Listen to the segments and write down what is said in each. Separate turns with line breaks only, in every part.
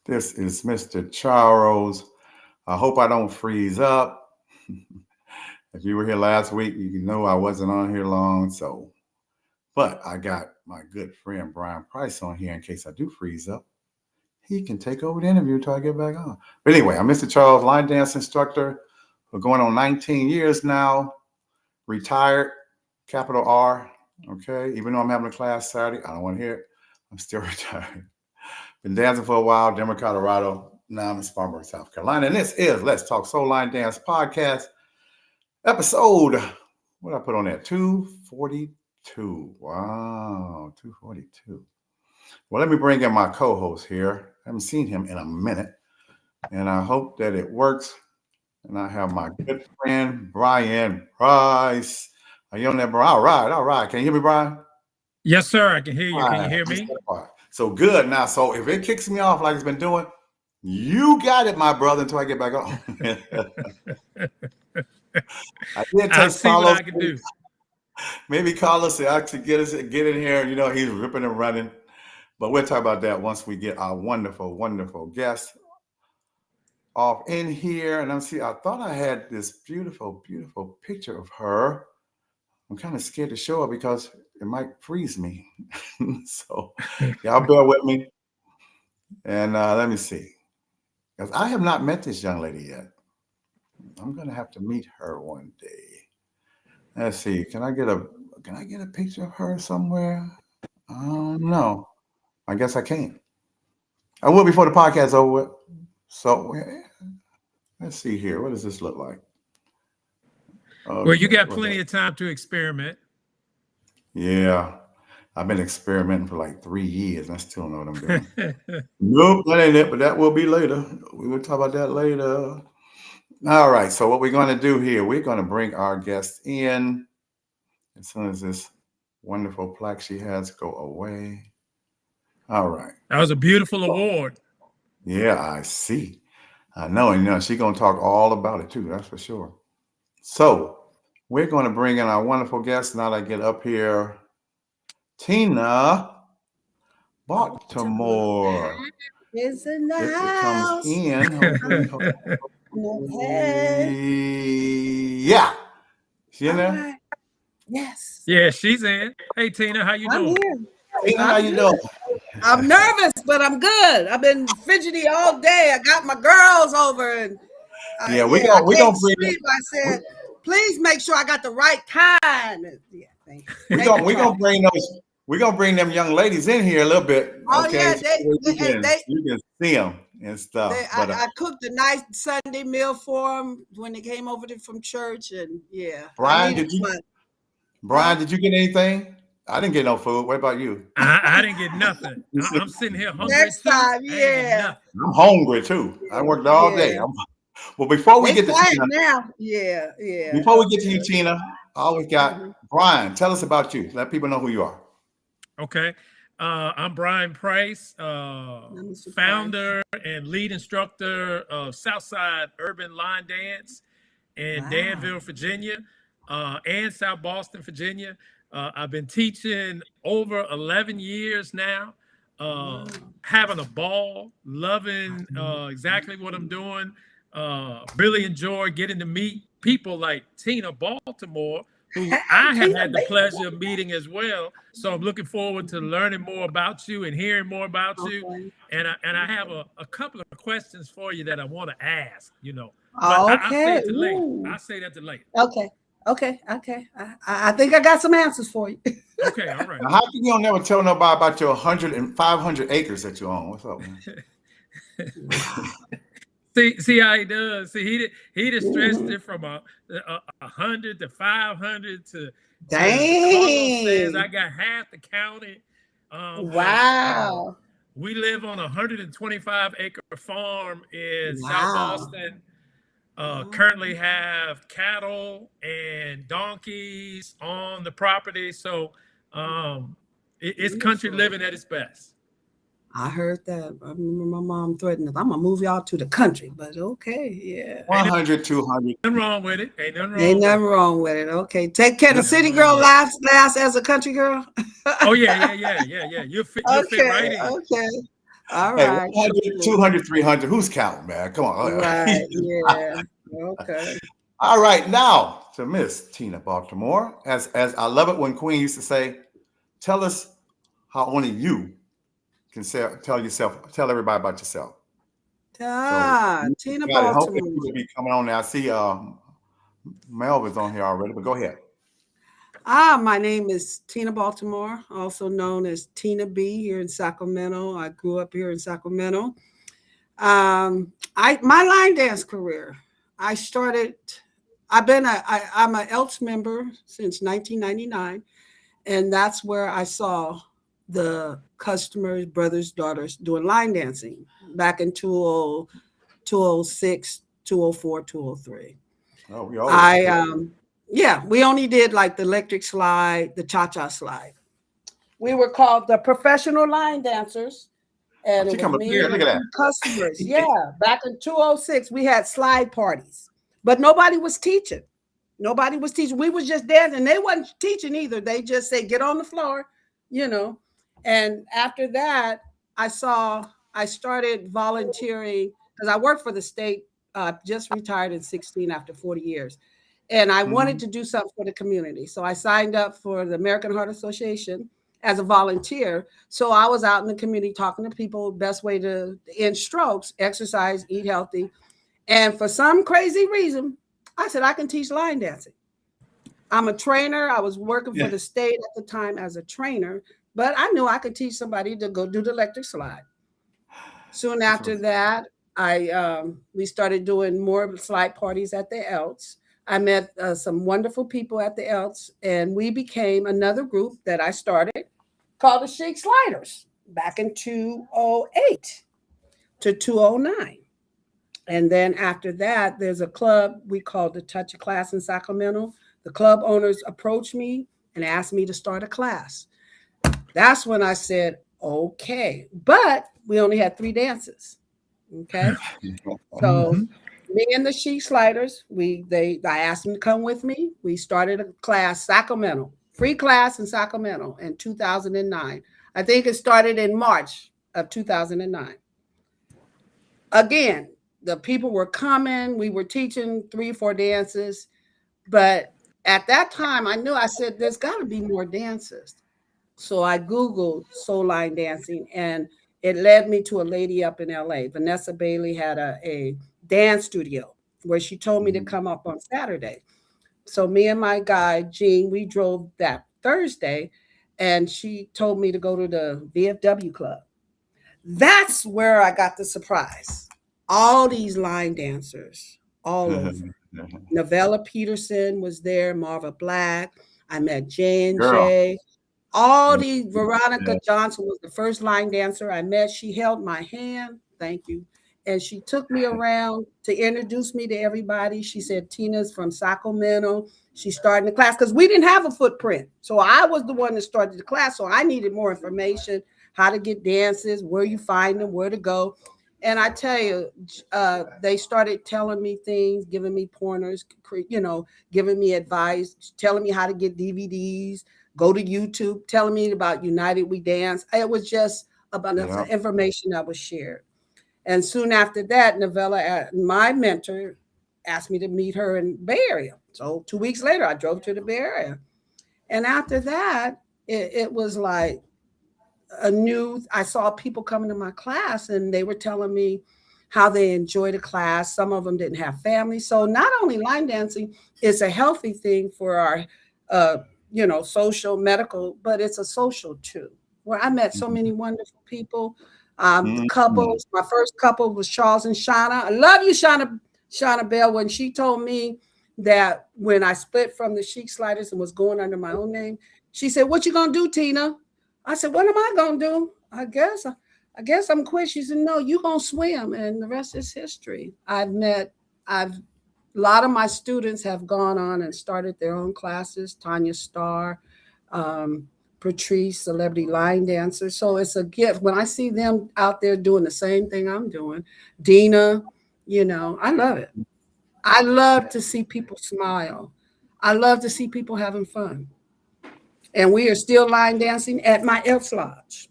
This is Mr. Charles. I hope I don't freeze up. If you were here last week, you know I wasn't on here long. But I got my good friend Brian Price on here in case I do freeze up. He can take over the interview until I get back on. But anyway, I'm Mr. Charles, line dance instructor for going on 19 years now. Retired, capital R. Okay, even though I'm having a class Saturday, I don't want to hear it. I'm still retired. Been dancing for a while, Denver, Colorado. Now I'm in Spartanburg, South Carolina. And this is Let's Talk Soul Line Dance Podcast, episode, what did I put on there? 242. Wow, 242. Well, let me bring in my co-host here. I haven't seen him in a minute. And I hope that it works. And I have my good friend, Brian Price. Are you on there, Brian? All right. Can you hear me, Brian?
Yes, sir. I can hear you. Can you hear me?
So good. Now, so if it kicks me off like it's been doing, you got it, my brother, until I get back on. I did text
see
Carlos.
what I can do.
Maybe Carlos to actually get in here. You know, he's ripping and running. But we'll talk about that once we get our wonderful, wonderful guest off in here. And I thought I had this beautiful, beautiful picture of her. I'm kind of scared to show her because it might freeze me. So y'all bear with me. And let me see. Because I have not met this young lady yet. I'm gonna have to meet her one day. Let's see. Can I get a picture of her somewhere? No. I guess I can't. I will before the podcast over with. So let's see here. What does this look like?
Okay, well, you got plenty of time to experiment.
Yeah. I've been experimenting for like 3 years. I still don't know what I'm doing. Nope, that ain't it, but that will be later. We will talk about that later. All right. So what we're going to do here, we're going to bring our guest in as soon as this wonderful plaque she has go away. All right.
That was a beautiful award.
Yeah, I see. I know. And she's going to talk all about it too. That's for sure. So we're going to bring in our wonderful guest now that I get up here. Tina, Baltimore.
Is in the
Comes
house.
in. Yeah. She in there?
Right. Yes.
Yeah, she's in. Hey, Tina, how you doing?
Here.
Tina, how you doing?
I'm nervous, but I'm good. I've been fidgety all day. I got my girls over, and
yeah, we gonna bring them.
I said, please make sure I got the right kind. Yeah, thank you.
We're gonna bring those. We're gonna bring them young ladies in here a little bit.
Oh
okay?
yeah,
you can see them and stuff.
I cooked a nice Sunday meal for them when they came over from church, and yeah.
Brian, did you get anything? I didn't get no food. What about you?
I didn't get nothing. I'm sitting here hungry.
Next time, yeah.
I'm hungry too. I worked all day. Well, before we get to Tina,
now, yeah.
Before we get to you, Tina, I always got Brian. Tell us about you. Let people know who you are.
Okay. I'm Brian Price, founder and lead instructor of Southside Urban Line Dance in Danville, Virginia, and South Boston, Virginia. I've been teaching over 11 years now, having a ball, loving exactly what I'm doing. Really enjoy getting to meet people like Tina Baltimore, who I have had the pleasure of meeting as well. So I'm looking forward to learning more about you and hearing more about you. And I have a couple of questions for you that I want to ask, But I'll say it to later. I'll say that to later.
Okay. I think I got some answers for you.
Okay, all right.
Now, how can you never tell nobody about your 100 and 500 acres that you own? What's up, man?
See how he does. See, he just stretched it from 100 to 500 to.
Dang!
Says I got half the county.
Wow.
We live on a 125-acre farm in South Boston. Currently have cattle and donkeys on the property, so it's country living at its best.
I heard that. I remember my mom threatened us. I'm gonna move y'all to the country, but okay, yeah.
100, 200.
Ain't nothing wrong with it. Ain't
nothing wrong with it. Okay, can a city girl last as a country girl?
Oh yeah. You'll fit right in.
All
Hey,
right.
100,
Cool.
200, 300. Who's counting, man? Come on.
Right. Yeah. Okay.
All right, now to Miss Tina Baltimore. As I love it when Queen used to say, tell us how only you can tell everybody about yourself. So
Tina
got it. Hopefully
Baltimore.
people be coming on now. I see Melvin's on here already, but go ahead.
My name is Tina Baltimore, also known as Tina B here in Sacramento. I grew up here in Sacramento. My line dance career. I started. I'm an Elks member since 1999, and that's where I saw the customers, brothers, daughters doing line dancing back in 2006, 204, 203.
Oh, we old.
I
Okay.
Yeah, we only did like the electric slide, the cha-cha slide. We were called the professional line dancers,
Oh,
and it
she
was
come up
me
here.
and
Look
a
at
few customers. Yeah, back in 206, we had slide parties, but nobody was teaching. Nobody was teaching. We was just dancing. They wasn't teaching either. They just say, get on the floor, you know. And after that, I saw, I started volunteering because I worked for the state, just retired in 16 after 40 years. And I
that.
wanted to do something for the community. So I signed up for the American Heart Association as a volunteer. So I was out in the community talking to people, best way to end strokes, exercise, eat healthy. And for some crazy reason, I said, I can teach line dancing. I'm a trainer. I was working for
Yeah.
the state at the time as a trainer, but I knew I could teach somebody to go do the electric slide. Soon after that, I we started doing more slide parties at the Elks. I met some wonderful people at the Elks, and we became another group that I started called the Chic Sliders back in 208 to 209. And then after that, there's a club we called the Touch a Class in Sacramento. The club owners approached me and asked me to start a class. That's when I said, okay. But we only had 3 dances. Okay. So
Mhm.
me and the Sheep Sliders, I asked them to come with me. We started a class, Sacramento, free class in Sacramento in 2009. I think it started in March of 2009. Again, the people were coming. We were teaching 3 or 4 dances. But at that time, I knew, I said, there's got to be more dances. So I Googled soul line dancing, and it led me to a lady up in LA. Vanessa Bailey had a dance studio where she told me to come up on Saturday. So me and my guy, Gene, we drove that Thursday, and she told me to go to the VFW club. That's where I got the surprise. All these line dancers all over. Novella Peterson was there, Marva Black. I met J and
Girl.
J. All
Yeah.
these, Veronica Johnson was the first line dancer I met. She held my hand. Thank you. And she took me around to introduce me to everybody. She said, Tina's from Sacramento. She's starting the class because we didn't have a footprint. So I was the one that started the class. So I needed more information, how to get dances, where you find them, where to go. And I tell you, they started telling me things, giving me pointers, giving me advice, telling me how to get DVDs, go to YouTube, telling me about United We Dance. It was just a bunch of
Yeah.
information that was shared. And soon after that, Novella, my mentor, asked me to meet her in Bay Area. So 2 weeks later, I drove to the Bay Area. And after that, it was like I saw people coming to my class and they were telling me how they enjoyed the class. Some of them didn't have families. So not only line dancing is a healthy thing for our, uh, social, medical, but it's a social too, where I met so many wonderful people. The
Mhm.
couples, my first couple was Charles and Shauna. I love you, Shauna Bell, when she told me that when I split from the Chic Sliders and was going under my own name, she said, "What you gonna do, Tina?" I said, "What am I gonna do? I guess I'm quit." She said, "No, you gonna swim," and the rest is history. I've a lot of my students have gone on and started their own classes. Tanya Starr, um, Patrice, celebrity line dancer. So it's a gift when I see them out there doing the same thing I'm doing. Dina, I love it. I love to see people smile. I love to see people having fun. And we are still line dancing at my Elks Lodge.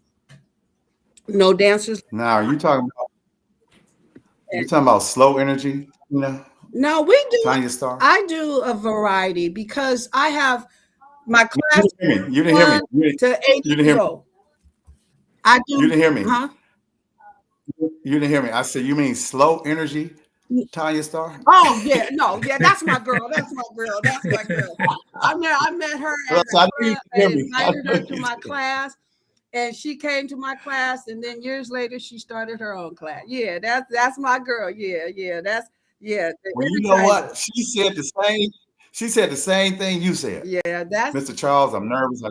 No dancers.
Now, you talking about slow energy,
No, we do.
Tanya Star?
I do a variety because I have my
No,
class
you didn't hear me.
1 to 8
You didn't
years
hear me.
old. I
You
do,
didn't hear me.
huh?
You didn't hear me. I said you mean slow energy, Tanya Star?
Oh yeah, no, yeah, that's my girl. That's my girl. That's my girl. I met her
Well,
at
so
a
I know you
club.
can
I
hear me. I
invited
know
her to
you
my
can.
class, and she came to my class. And then years later, she started her own class. Yeah, that's my girl. Yeah, yeah, that's yeah, the
Well, you know
Energizer.
what? She said the same. She said the same thing you said,
Yeah, that's
Mr. Charles. I'm nervous.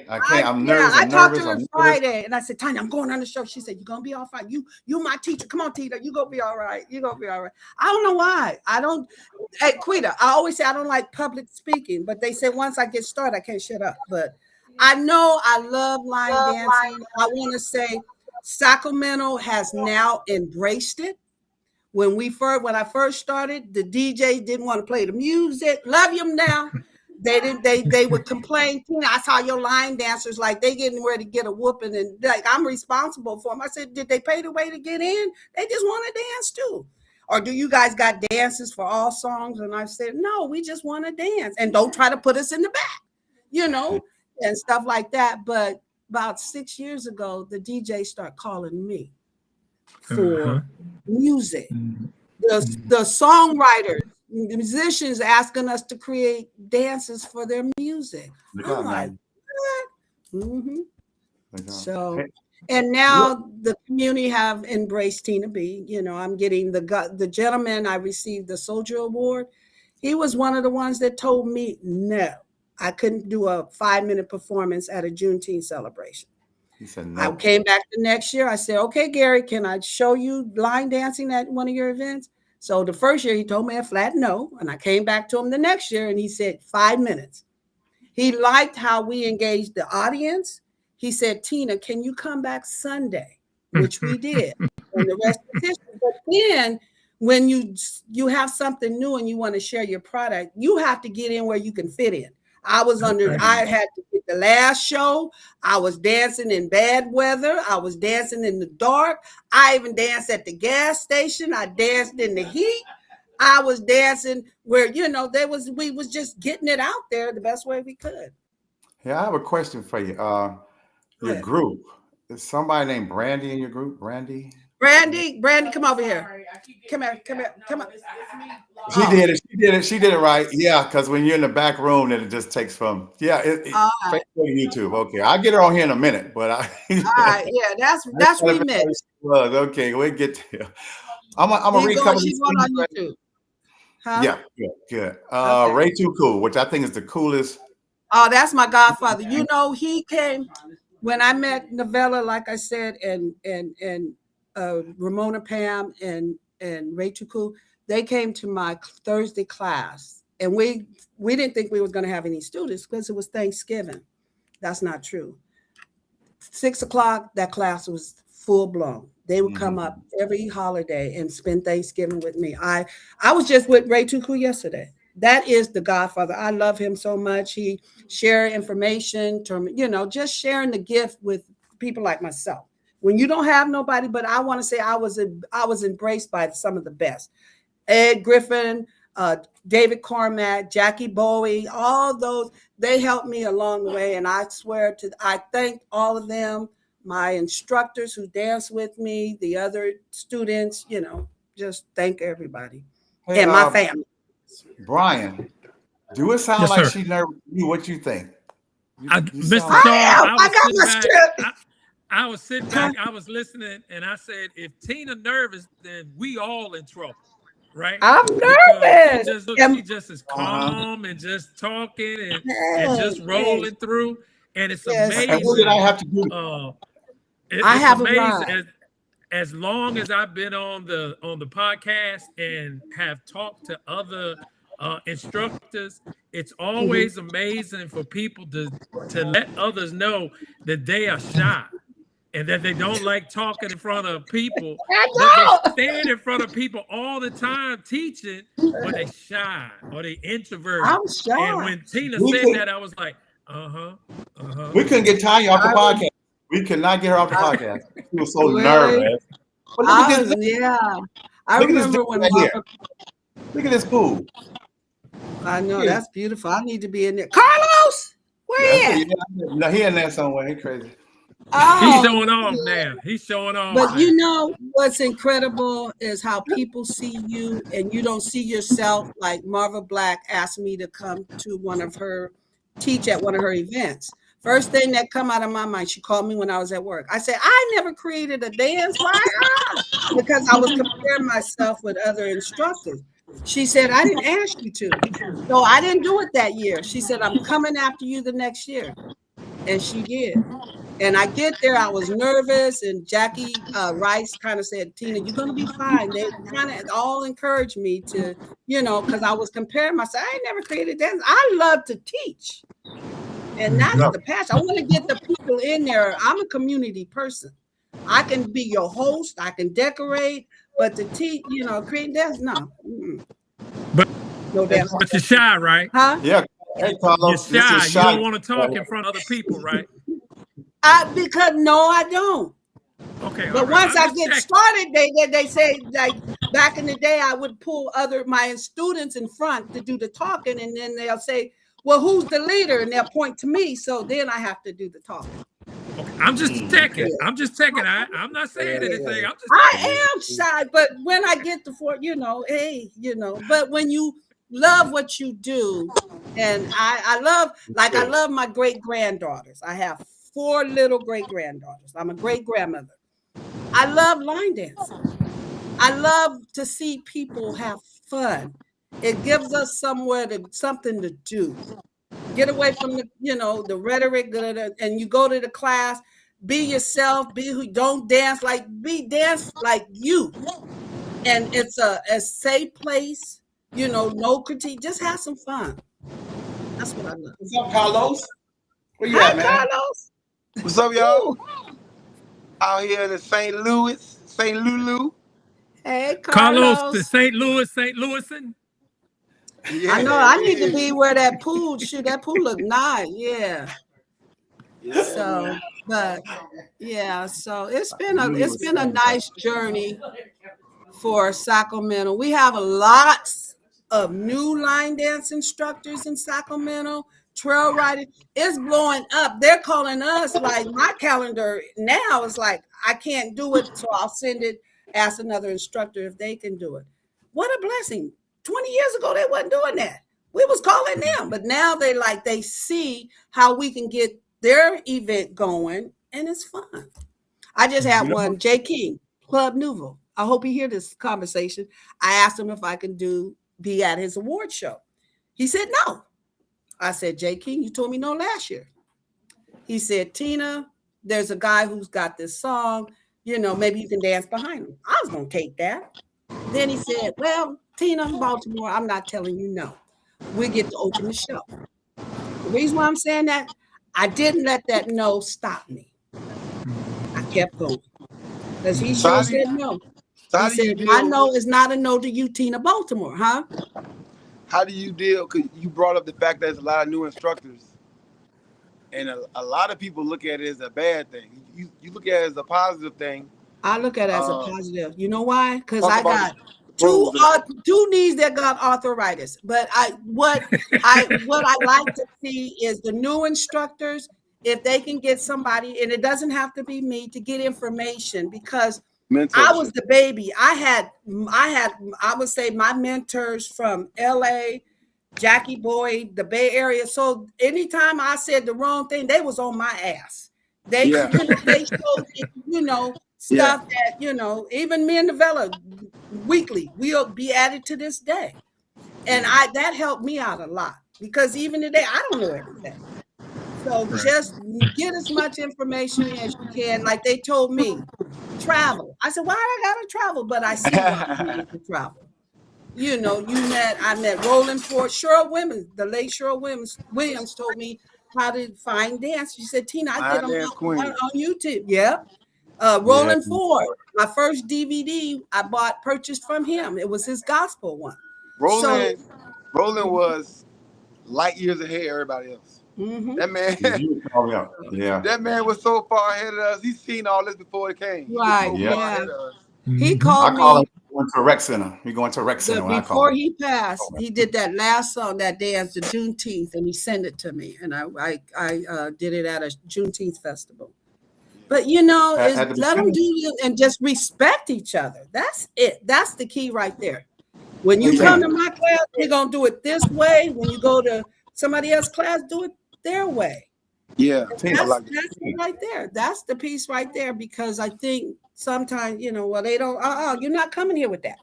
I can't. I'm
yeah,
nervous.
I
I'm
talked to
nervous.
her
I'm nervous.
Friday and I said, Tanya, I'm going on the show. She said, you're gonna be all right. You my teacher. Come on, Tita. You gonna be all right. You gonna be all right. I don't know why. I don't Hey, Quita, I always say I don't like public speaking, but they say once I get started, I can't shut up. But I know I love line dancing. I want to say Sacramento has now embraced it. When I first started, the DJs didn't want to play the music. Love them now. They didn't. They would complain. Tina, I saw your line dancers like they getting ready to get a whooping, and like I'm responsible for them. I said, did they pay the way to get in? They just want to dance too. Or do you guys got dances for all songs? And I said, no, we just want to dance, and don't try to put us in the back, you know, and stuff like that. But about 6 years ago, the DJ started calling me for music. The songwriters, the musicians asking us to create dances for their music.
Look
I'm
out
like,
now.
what?
Look out.
So,
Hey,
and
look.
now the community have embraced Tina B. You know, I'm getting the gentleman I received the Soldier Award. He was one of the ones that told me no, I couldn't do a 5 minute performance at a Juneteenth celebration.
He said
I
no.
came back the next year. I said, okay, Gary, can I show you line dancing at one of your events? So the first year he told me a flat no. And I came back to him the next year and he said 5 minutes. He liked how we engaged the audience. He said, Tina, can you come back Sunday? Which we did. And the rest is history. But then when you have something new and you want to share your product, you have to get in where you can fit in. I had to get the last show. I was dancing in bad weather. I was dancing in the dark. I even danced at the gas station. I danced in the heat. I was dancing where, we was just getting it out there the best way we could.
Yeah, I have a question for you.
Go
Your
ahead.
group. Is somebody named Brandy in your group? Brandy?
Brandy, come over here. Come here, come here, come on.
She
Oh,
did it. She did it. She did it right. Yeah, because when you're in the back room, then it just takes from
all right,
Facebook, YouTube. Okay, I'll get her on here in a minute, but I
all right. Yeah, that's
I
remix.
was okay. We'll get there. I'm gonna read a couple of
She's
these
going
things.
on YouTube. Huh?
Yeah, good, good.
Okay.
Ray Too Cool, which I think is the coolest.
Oh, that's my godfather. You know, he came when I met Novella, like I said, and Ramona Pam and Rachel Cool. They came to my Thursday class, and we didn't think we was going to have any students because it was Thanksgiving. That's not true. 6 o'clock, that class was full blown. They would come up
Mhm.
every holiday and spend Thanksgiving with me. I was just with Ray Tuku yesterday. That is the Godfather. I love him so much. He share information to just sharing the gift with people like myself. When you don't have nobody, but I want to say I was embraced by some of the best. Ed Griffin, uh, David Cormack, Jackie Bowie, all those, they helped me along the way. And I thank all of them, my instructors who dance with me, the other students, just thank everybody
Hey,
and my family.
Brian, do it sound
Yes,
like
sir.
she nervous? What you think? You sound
Mr.
like
Charles, I
I
was
got
sitting
my
back.
strip.
I was sitting back. I was listening, and I said, if Tina nervous, then we all in trouble, right?
I'm
Because
nervous.
she just is calm and just talking and
Hey,
just
hey,
rolling through, and it's
yes,
and what did I
amazing.
have to do?
Uh,
I
it's
have
amazing
arrived.
as long as I've been on the podcast and have talked to other instructors, it's
Mhm.
always amazing for people to let others know that they are shy and that they don't like talking in front of people,
I
but they
know.
stand in front of people all the time teaching, but they shy or they introverted.
I'm
And
shy.
when Tina
We
said
could
that, I was like, uh-huh, uh-huh.
we couldn't get Tanya off the
I
podcast. We could not get her off the podcast. She was so
Really?
nervous. But look at this.
Yeah. I
Look at this
remember when
right here.
Martha.
Look at this pool.
I know that's beautiful. I need to be in there. Carlos, where you at?
No, he in there somewhere. He crazy.
He's showing off now. He's showing off.
But you know what's incredible is how people see you and you don't see yourself. Like Marva Black asked me to come to teach at one of her events. First thing that come out of my mind, she called me when I was at work. I said, I never created a dance. Why? Because I was comparing myself with other instructors. She said, I didn't ask you to. So I didn't do it that year. She said, I'm coming after you the next year. And she did. And I get there, I was nervous, and Jackie Rice kind of said, Tina, you're going to be fine. They kind of all encouraged me to, because I was comparing myself. I ain't never created dance. I love to teach. And that's the passion. I want to get the people in there. I'm a community person. I can be your host. I can decorate. But to teach, create dance, no.
No dance. But you're shy, right?
Huh?
Yeah. Hey, Carlos,
you're shy. You don't want to talk in front of other people, right?
Because no, I don't.
Okay.
But once I get started, they say, like back in the day, I would pull my students in front to do the talking, and then they'll say, well, who's the leader? And they'll point to me. So then I have to do the talking.
Okay. I'm just checking. I'm just checking. I'm not saying anything.
I am shy, but when I get to but when you love what you do, and I love my great granddaughters. I have 4 little great granddaughters. I'm a great grandmother. I love line dancing. I love to see people have fun. It gives us something to do. Get away from the rhetoric, and you go to the class. Be yourself. Be who. Don't dance dance like you. And it's a safe place. No critique. Just have some fun. That's what I love.
What's up, Carlos? Where you at, man?
Carlos.
What's up, y'all? Out here in the St. Lulu.
Hey, Carlos.
The St. Louisan.
Yeah,
I know. I need to be where that pool. Shoot, that pool look nice. Yeah. So, but yeah. So it's been a nice journey for Sacramento. We have lots of new line dance instructors in Sacramento. Trail riding, it's blowing up. They're calling us, like my calendar now is like, I can't do it, so I'll ask another instructor if they can do it. What a blessing. 20 years ago, they wasn't doing that. We was calling them, but now they see how we can get their event going, and it's fun. I just had one, Jay King, Club Nouveau. I hope you hear this conversation. I asked him if I can be at his award show. He said no. I said, Jay King, you told me no last year. He said, Tina, there's a guy who's got this song. Maybe you can dance behind him. I was going to take that. Then he said, well, Tina, Baltimore, I'm not telling you no. We get to open the show. The reason why I'm saying that, I didn't let that no stop me. I kept going. Because he sure said no. He said, my no is not a no to you, Tina Baltimore, huh?
How do you deal? Because you brought up the fact that there's a lot of new instructors, and a lot of people look at it as a bad thing. You look at it as a positive thing.
I look at it as a positive. You know why? Because I got two knees that got arthritis. But what I like to see is the new instructors, if they can get somebody, and it doesn't have to be me, to get information, because I was the baby. I would say my mentors from LA, Jackie Boyd, the Bay Area. So anytime I said the wrong thing, they was on my ass. They they showed stuff that, even me and Novella weekly, we'll be added to this day. And that helped me out a lot, because even today, I don't know everything. So just get as much information as you can. Like they told me, travel. I said, why I gotta travel? But I see why I need to travel. I met Roland Ford, Cheryl Williams, the late Cheryl Williams told me how to find dance. She said, Tina, I did them on YouTube. Yeah. Roland Ford, my first DVD I purchased from him. It was his gospel one.
Roland was light years ahead of everybody else.
Mm-hmm.
That man,
yeah.
that man was so far ahead of us. He's seen all this before it came. He was
Right.
so
Yeah.
far
Yeah.
ahead of us.
He
I
called
call him
me
going to a rec center. He going to a rec center when I call
before
him.
he passed. He did that last song that day as the Juneteenth, and he sent it to me, and I did it at a Juneteenth festival. But you know, is
At the
let them
beginning,
do it and just respect each other. That's it. That's the key right there. When you come
Tina,
to my class, we're gonna do it this way. When you go to somebody else's class, do it their way.
Yeah,
Tina,
I like it.
That's it right there. That's the piece right there. Because I think sometimes, well, they don't. You're not coming here with that.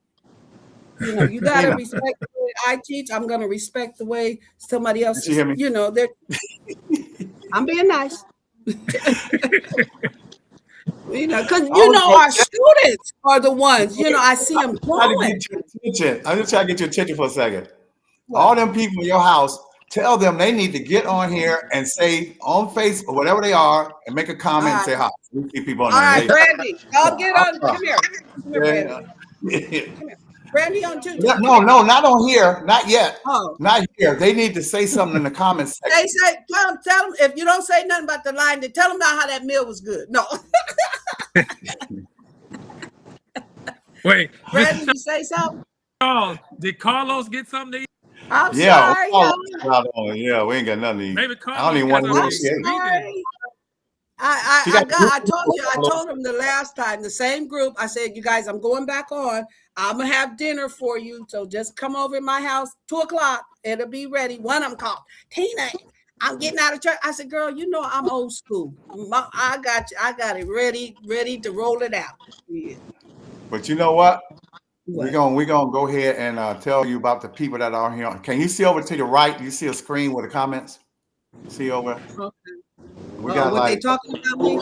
You gotta
Tina,
respect the way I teach. I'm gonna respect the way somebody else
did you
is.
hear me?
They're. I'm being nice. Because
I was going
our
to
students are the ones. I see them
try to
growing.
get your attention. I'm just trying to get your attention for a second.
What?
All them people in your house, tell them they need to get on here and say on Facebook, whatever they are, and make a
All
comment and
right,
say hi. We see people on
all
there.
right, Brandy. I'll get on. Come here,
Okay.
Brandy. Come here, Brandy on YouTube.
No, not on here. Not yet.
Oh,
Not here. They need to say something in the comments
they
section.
say tell them if you don't say nothing about the line, then tell them about how that meal was good. No,
Wait,
Brandy,
Mr.
you say something?
Charles, did Carlos get something to eat?
I'm
Yeah,
sorry,
we
y'all.
ain't got nothing to eat.
Maybe
I don't
Carlos
even
got
want to
something
know
to
what
eat.
she ate.
We didn't.
Sorry.
She got
I told him the last time, the same group. I said, you guys, I'm going back on. I'm gonna have dinner for you. So just come over to my house, 2:00. It'll be ready. One of them called, Tina, I'm getting out of church. I said, girl, I'm old school. I got you. I got it ready to roll it out. Yeah.
But you know what?
What?
We're gonna go ahead and tell you about the people that are here. Can you see over to the right? You see a screen with the comments? You see over?
Okay.
We got
What they
like
talking about me?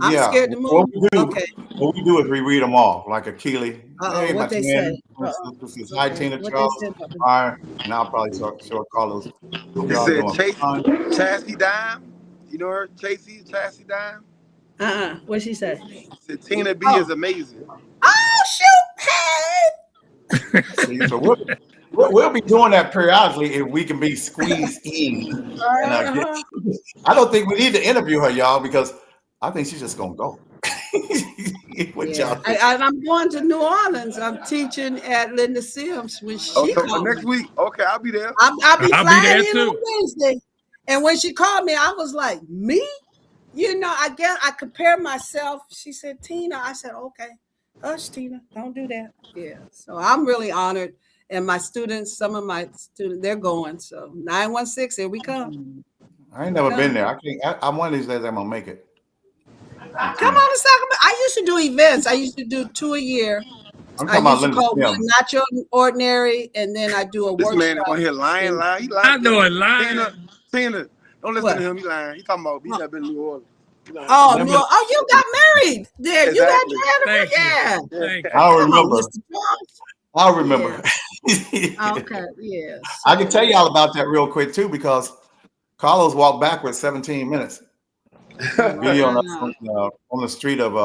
I'm
yeah.
scared to move. Okay.
What we do is we read them off like a Keely. Hey, my
What they
twin.
say?
This is Hi Tina,
What they
Charles,
said about me?
Brian, and I'll probably short Carlos. Hope
It
y'all
said
doing fine.
Chassie Dime. You know her, Chassie Dime?
What'd she say?
Said Tina B is amazing.
Oh shoot! Hey.
See, so we'll be doing that periodically if we can be squeezed in. And I don't think we need to interview her, y'all, because I think she's just gonna go. What y'all think?
I'm going to New Orleans. I'm teaching at Linda Sims when she
So
called
next
me.
week, okay, I'll be there.
I'll be
I'll be
flying
there
in
too.
on Wednesday. And when she called me, I was like, me? I guess I compared myself. She said, Tina. I said, okay. Hush, Tina. Don't do that. Yeah. So I'm really honored. And my students, some of my students, they're going. So 916, here we come.
I ain't never been there. I'm one of these days I'm gonna make it.
Come on to Sacramento. I used to do events. I used to do 2 a year.
I'm
I
talking about
used to
Linda
call one
Sims.
Not Your Ordinary, and then I do a
This
workshop.
man on here lying. He lying.
I know it lying.
Tina, don't listen
What?
to him. He lying. He talking about he never been to New Orleans.
Oh, no. Oh, you got married there.
Exactly.
You got married. Yeah.
Thank you.
I don't
Come on,
remember.
Mr. Charles.
I'll remember.
Okay, yeah.
I can tell y'all about that real quick too, because Carlos walked backwards 17 minutes. Video on the street of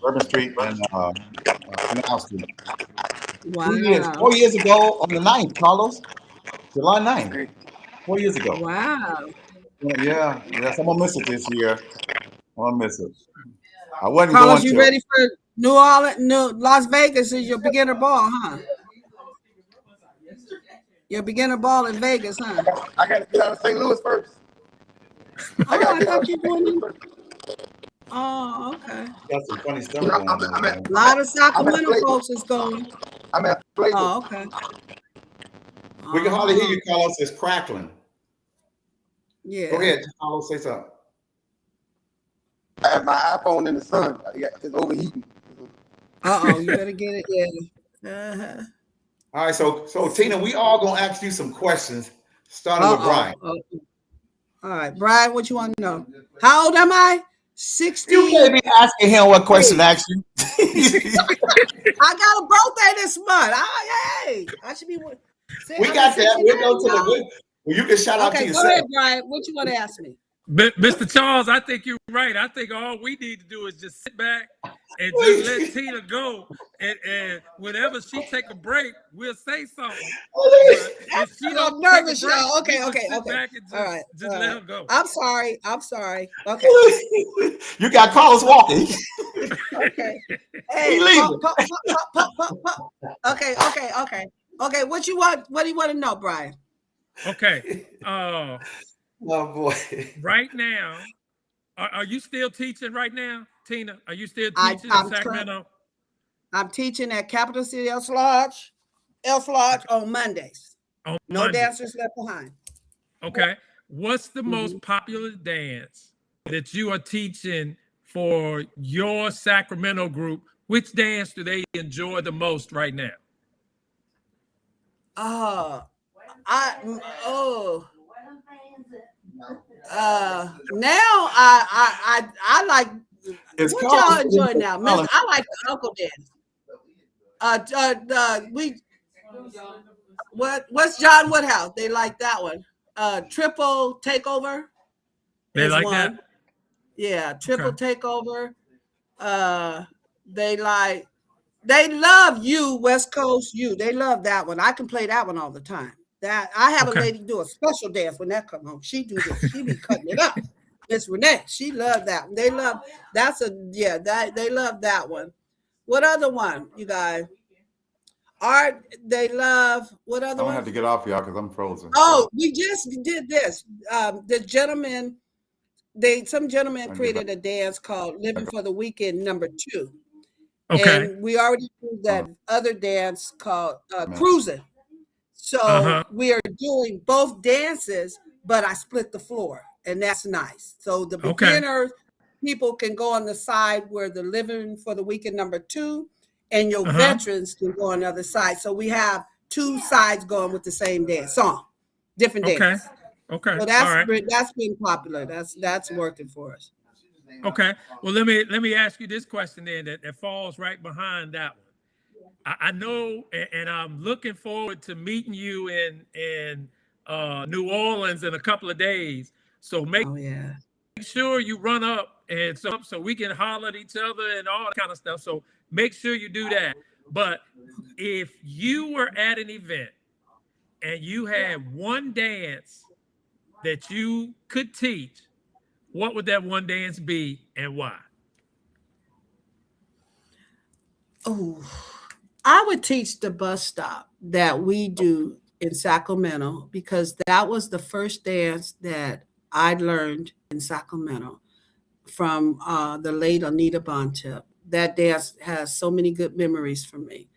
Urban Street and Canal Street.
Wow.
4 years ago on the 9th, Carlos. July 9th. 4 years ago.
Wow.
Yeah. Yes, I'm gonna miss it this year. I'm gonna miss it. I wasn't
Carlos,
going
you
to.
ready for New Orleans? Las Vegas is your beginner ball, huh? Your beginner ball in Vegas, huh?
I gotta get out of St. Louis first.
I thought you were going to. Oh, okay.
Got some funny stuff going on.
A lot of Sacramento folks is going.
I'm at Flavor.
Oh, okay.
We can hardly hear you, Carlos. It's crackling.
Yeah.
Go ahead, Carlos. Say something.
I have my iPhone in the sun. It's overheating.
You better get it. Yeah.
All right, so Tina, we all gonna ask you some questions, starting with Brian.
All right, Brian, what you want to know? How old am I? 60.
You can't be asking him what question to ask you.
I got a birthday this month. Hey, I should be.
We got that. We'll go to the. Well, you can shout out to
Okay,
yourself.
go ahead, Brian. What you want to ask me?
Mr. Charles, I think you're right. I think all we need to do is just sit back and just let Tina go. And whenever she take a break, we'll say something. But if she don't
I'm
take a
nervous,
break,
y'all.
we
Okay,
just
okay,
sit
okay.
back and
All right,
just let her go.
I'm sorry. Okay.
You got Carlos walking.
Okay. Hey,
He leaving.
Okay. Okay. What do you want to know, Brian?
Okay.
Oh boy.
Right now, are you still teaching right now, Tina? Are you still teaching in Sacramento?
I'm teaching at Capital City Elks Lodge on Mondays.
On
No
Monday.
dancers left behind.
Okay. What's the most popular dance that you are teaching for your Sacramento group? Which dance do they enjoy the most right now?
Now I like what y'all enjoy now. I like the uncle dance. What's John Woodhouse? They like that one. Triple takeover.
They like
one.
that?
Yeah, triple takeover. They love you, West Coast you. They love that one. I can play that one all the time. That I have a lady do a special dance when that come home. She do this. She be cutting it up. Miss Renee, she loved that. They love they love that one. What other one, you guys? Art, they love what other one?
I don't have to get off y'all because I'm frozen.
Oh, we just did this. The gentleman, some gentleman created a dance called Living for the Weekend #2.
Okay.
And we already did that other dance called Cruising. So we are doing both dances, but I split the floor, and that's nice. So the beginners, people can go on the side where the Living for the Weekend #2, and your veterans can go on the other side. So we have two sides going with the same dance song, different dance.
Okay.
So that's been popular. That's working for us.
Okay. Well, let me ask you this question then that falls right behind that one. I know, and I'm looking forward to meeting you in New Orleans in a couple of days. So make sure you run up and so we can holler at each other and all that kind of stuff. So make sure you do that. But if you were at an event and you had one dance that you could teach, what would that one dance be and why?
Oh, I would teach the bus stop that we do in Sacramento because that was the first dance that I learned in Sacramento from the late Anita Bontemp. That dance has so many good memories for me.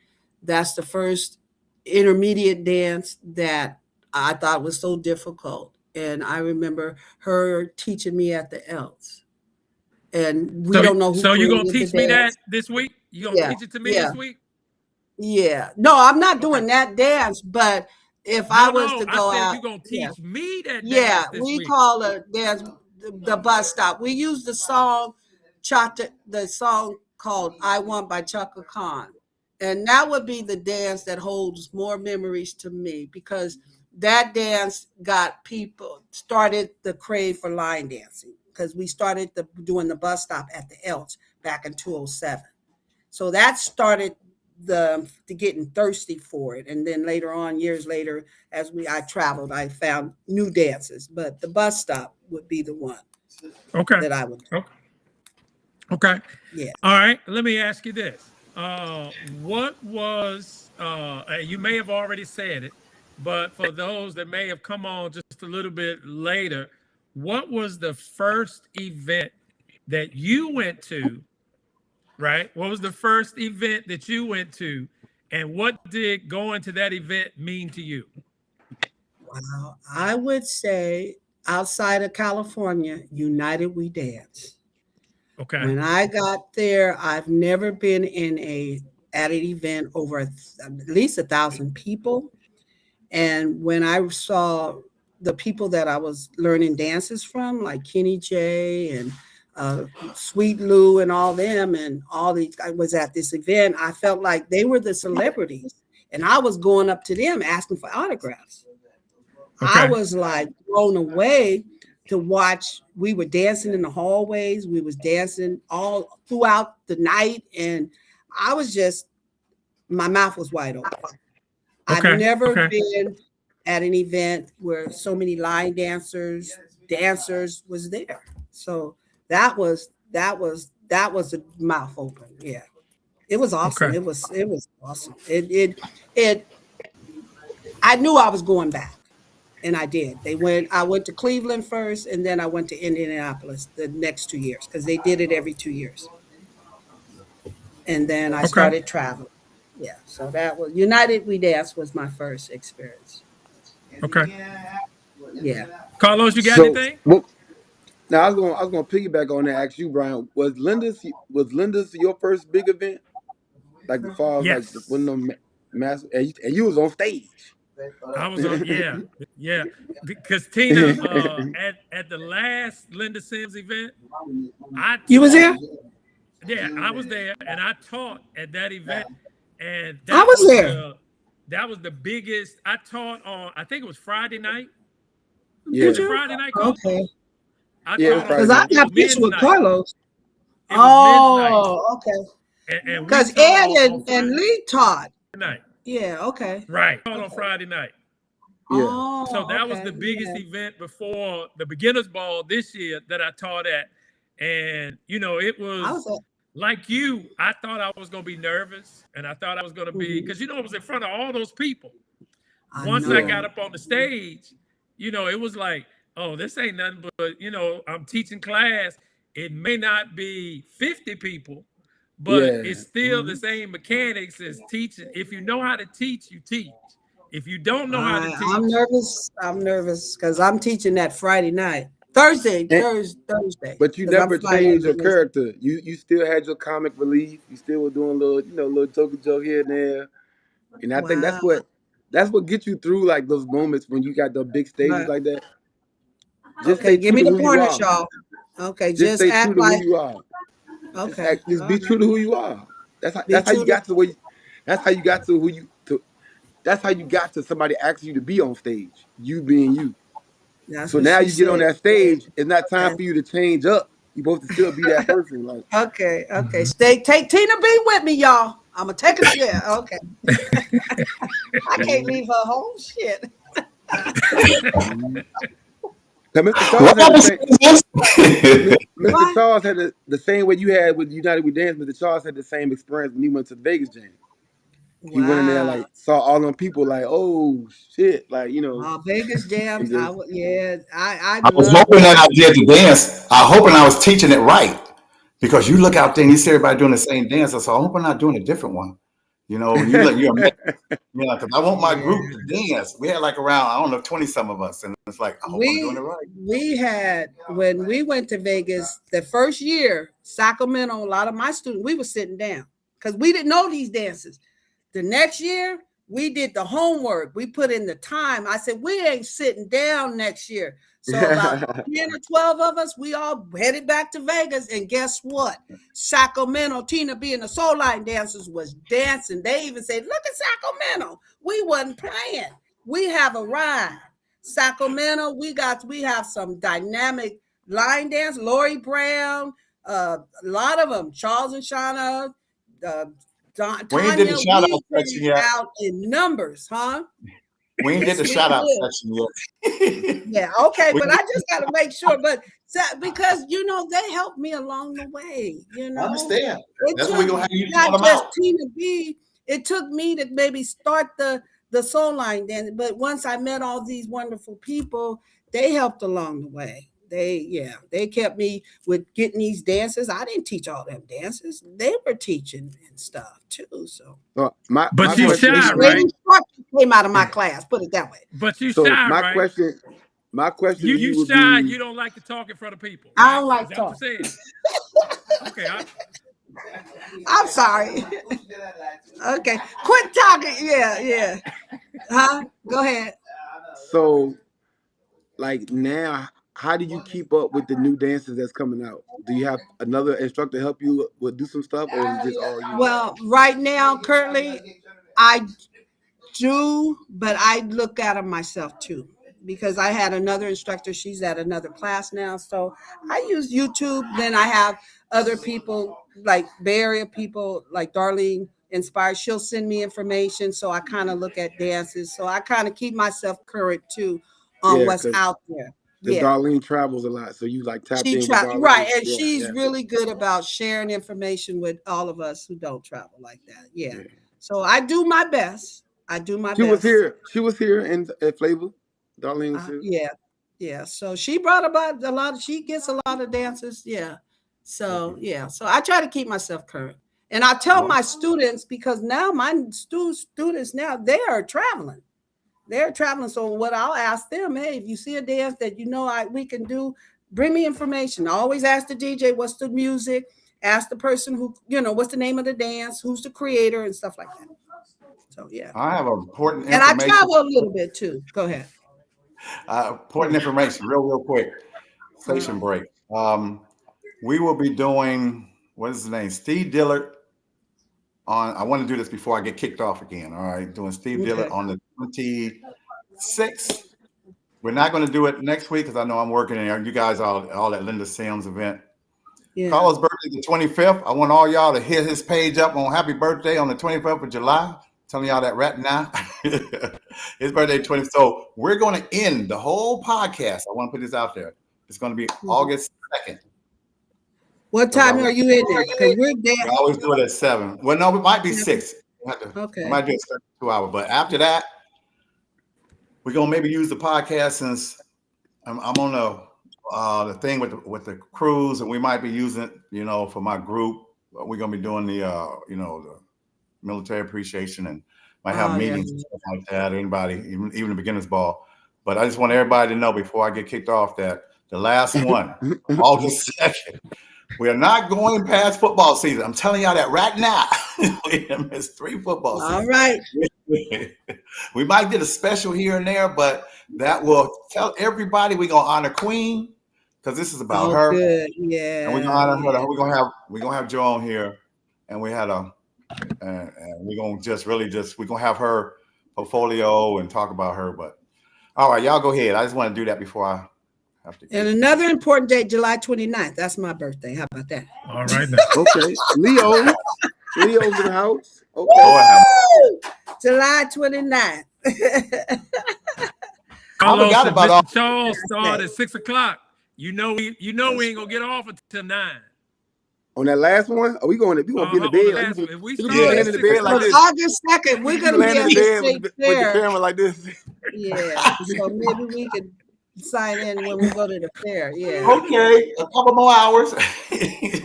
That's the first intermediate dance that I thought was so difficult. And I remember her teaching me at the Elks. And we don't know who
So you're
created
gonna teach
the
me
dance.
that this week? You gonna teach it to me this week?
Yeah. No, I'm not doing that dance, but if I was to go
I said
out,
you're gonna teach me that
yeah,
dance this
we
week.
call it dance the bus stop. We use the song called I Want by Chaka Khan. And that would be the dance that holds more memories to me because that dance got people started the crave for line dancing because we started doing the bus stop at the Elks back in 2007. So that started the getting thirsty for it. And then later on, years later, as I traveled, I found new dances. But the bus stop would be the one that I would do.
Okay.
Yeah.
All right. Let me ask you this. What was you may have already said it, but for those that may have come on just a little bit later, what was the first event that you went to? Right? What was the first event that you went to, and what did going to that event mean to you?
Wow. I would say outside of California, United We Dance.
Okay.
When I got there, I've never been at an event over at least 1,000 people. And when I saw the people that I was learning dances from, like Kenny J and Sweet Lou and all them, and all these, I was at this event. I felt like they were the celebrities, and I was going up to them asking for autographs. I was like blown away to watch. We were dancing in the hallways. We was dancing all throughout the night, and I was just, my mouth was wide open. I've
Okay.
never
Okay.
been at an event where so many line dancers was there. So that was a mouth open. Yeah, it was awesome.
Okay.
It was awesome. It. I knew I was going back, and I did. I went to Cleveland first, and then I went to Indianapolis the next 2 years because they did it every 2 years, and then I
Okay.
started traveling. Yeah, so that was United We Dance was my first experience.
Okay.
Yeah.
Carlos, you got
So,
anything?
well, now I was gonna piggyback on that. Ask you, Brian, was Linda's your first big event? Like as far as like one
Yes.
of them mass, and you was on stage.
I was on, yeah. Yeah. Because Tina, at the last Linda Sims event, I
You was
taught.
there?
Yeah, I was there and I taught at that event. And
I was there.
that was the biggest. I taught on, I think it was Friday night.
Did
Was it
Yeah,
you?
Friday night, Carlos?
Okay.
I
yeah, it was
taught
Because
Friday
on,
I
night.
it
got
was
picture
men's
with
night.
Carlos.
It was men's night.
Oh, okay.
And we
Because
taught
Ed
on
and
Friday
Lee taught.
night.
Yeah, okay.
Right. Taught on Friday night.
Yeah,
So
Oh,
that was
okay.
the
Yeah.
biggest event before the beginners ball this year that I taught at. And it
I was
was
at.
like you. I thought I was going to be nervous and I thought I was going to be,
Mhm.
because it was in front of all those people.
I
Once I
yeah,
got
know.
up on the stage, it was like, oh, this ain't nothing but, I'm teaching class. It may not be 50 people, but
yeah.
it's still the same mechanics as teaching. If you know how to teach, you teach. If you don't know how to
I'm
teach,
nervous. I'm nervous because I'm teaching that Friday night, Thursday,
And,
Thursday,
but you
because I'm
never
flying in
changed your
Wednesday.
character. You still had your comic relief. You still were doing little joke here and there. And I think
Wow.
that's what gets you through like those moments when you got the big stages
Right.
like that. Just
Okay.
stay
Give
true
me
to
the
who you
pointers,
are.
y'all. Okay.
Just
Just
stay true
act
to who
like.
you are. Just
Okay.
act, just
All
be
right.
true to who you are. That's how
Be
that's how you
true to.
got to where you, that's how you got to who you to that's how you got to somebody asking you to be on stage. You being you.
That's
So
what
now
she
you get on
said.
that stage, it's not time
Okay.
for you to change up. You're supposed to still be that person. Like
Okay. Okay. Take Tina B with me, y'all. I'm gonna take her. Yeah. Okay. I can't
mhm,
leave her home. Shit.
mhm. 'Cause Mr. Charles
What
had the
happened
same
to this?
Mr.
What?
Charles had the same way you had with United We Dance. Mr. Charles had the same experience when he went to the Vegas jam. He went in there
Wow.
like saw all them people like, oh shit, like
Vegas
and
jams.
just
Yeah. I
I was
love
hoping
going
that I
to.
did the dance. I hoping I was teaching it right because you look out there and you see everybody doing the same dance. I said, I'm hoping I'm not doing a different one. You're because I want my group
Yeah.
to dance. We had like around, I don't know, 20 some of us. And it's like, I hope I'm doing it
We
right.
we had when we went to Vegas the first year, Sacramento, a lot of my students, we were sitting down because we didn't know these dances. The next year, we did the homework. We put in the time. I said, we ain't sitting down next year. So about 10 or 12 of us, we all headed back to Vegas. And guess what? Sacramento, Tina B and the Soul Line dancers was dancing. They even said, look at Sacramento. We wasn't playing. We have a ride. Sacramento, we have some dynamic line dance. Lori Brown, a lot of them, Charles and Shauna, uh,
We ain't did the
Tanya,
shout out
we
section
came
yet.
out in numbers, huh?
We ain't did
Yes,
the
we
shout out
did.
section yet.
Yeah, okay,
we,
but I just got to make sure. But because they helped me along the way.
I understand.
It
That's what we're
took
going to have you call
not
them
just
out.
Tina B. It took me to maybe start the soul line dance. But once I met all these wonderful people, they helped along the way. They kept me with getting these dances. I didn't teach all them dances. They were teaching and stuff too. So
so my
but you
question
shy,
to
great
right?
you
instructors came out of my class. Put it that way.
But you
so
shy,
my
right?
question my question to
You
you would
shy.
be
You don't like to talk in front of people,
I
right?
don't
Is
like
that what
talk.
you're saying? Okay.
I'm sorry. Okay. Quit talking. Yeah, yeah. Huh? Go ahead.
so like now how do you keep up with the new dances that's coming out? Do you have another instructor help you with do some stuff or is it just all you?
Well, right now, currently, I do, but I look at them myself too. because I had another instructor. She's at another class now. So I use YouTube. Then I have other people like Bay Area people like Darlene Inspired. She'll send me information. So I kind of look at dances. So I kind of keep myself current too on what's out there.
Because
Yeah.
Darlene travels a lot. So you like tapped
She
in with Darlene.
right, and she's really good about sharing information with all of us who don't travel like that. Yeah. So I do my best. I do my best.
She was here in at Flavor. Darlene was here.
Yeah. Yeah. So she brought about a lot. She gets a lot of dances. Yeah. So yeah. So I try to keep myself current, and I tell my students, because now my students now they are traveling. They're traveling. So what I'll ask them, hey, if you see a dance that we can do, bring me information. I always ask the DJ, what's the music? Ask the person who, what's the name of the dance? Who's the creator and stuff like that. So yeah.
I have important
information. And I travel a little bit too. Go ahead.
Important information, real quick. Station break. We will be doing, what is his name? Steve Dillard. I want to do this before I get kicked off again. All right, doing Steve Dillard on the 26th. We're not going to do it next week because I know I'm working in you guys all at Linda Sims event. Yeah. Carlos' birthday the 25th. I want all y'all to hit his page up on happy birthday on the 25th of July. I'm telling y'all that right now. His birthday 20th. So we're going to end the whole podcast. I want to put this out there. It's going to be August 2nd.
What time are you in there? Because we're there.
We always do it at 7. Well, no, it might be 6.
Okay.
We might do it 2 hours. But after that, we're going to maybe use the podcast since I'm on the thing with the cruise, and we might be using it, for my group. We're going to be doing the military appreciation and might have meetings and stuff like that. Anybody, even the beginners ball. But I just want everybody to know before I get kicked off that the last one, August 2nd, we are not going past football season. I'm telling y'all that right now. We have missed 3 football seasons.
All right.
We might get a special here and there, but that will tell everybody we're gonna honor Queen because this is about her.
Good. Yeah.
And we're gonna honor her. We're gonna have Joe on here, and we had and we're gonna have her portfolio and talk about her. But all right, y'all go ahead. I just want to do that before I.
And another important date, July 29th. That's my birthday. How about that?
All right.
Okay. Leo's in the house. Okay.
July 29th.
Carlos and Mr. Charles start at 6 o'clock. We ain't gonna get off until 9.
On that last one, are we going to be in the bed?
If we
start in the bed like this.
August 2nd, we're gonna be in the bed
with the camera like this.
Yeah. So maybe we could sign in when we go to the fair. Yeah.
Okay, a couple more hours.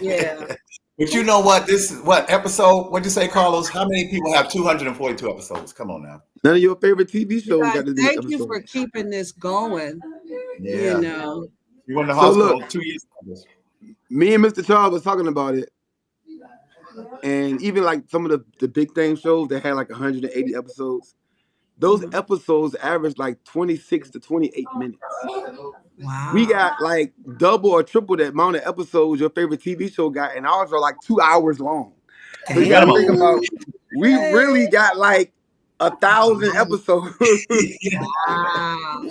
Yeah.
But you know what? This is what episode? What'd you say, Carlos? How many people have 242 episodes? Come on now.
None of your favorite TV shows got to do.
Thank you for keeping this going.
Yeah. You went to the hospital 2 years ago.
Me and Mr. Charles was talking about it. And even like some of the big thing shows that had like 180 episodes, those episodes averaged like 26 to 28 minutes.
Wow.
We got like double or triple that amount of episodes your favorite TV show got, and ours are like 2 hours long. So you gotta think about, we really got like 1,000 episodes.
Wow.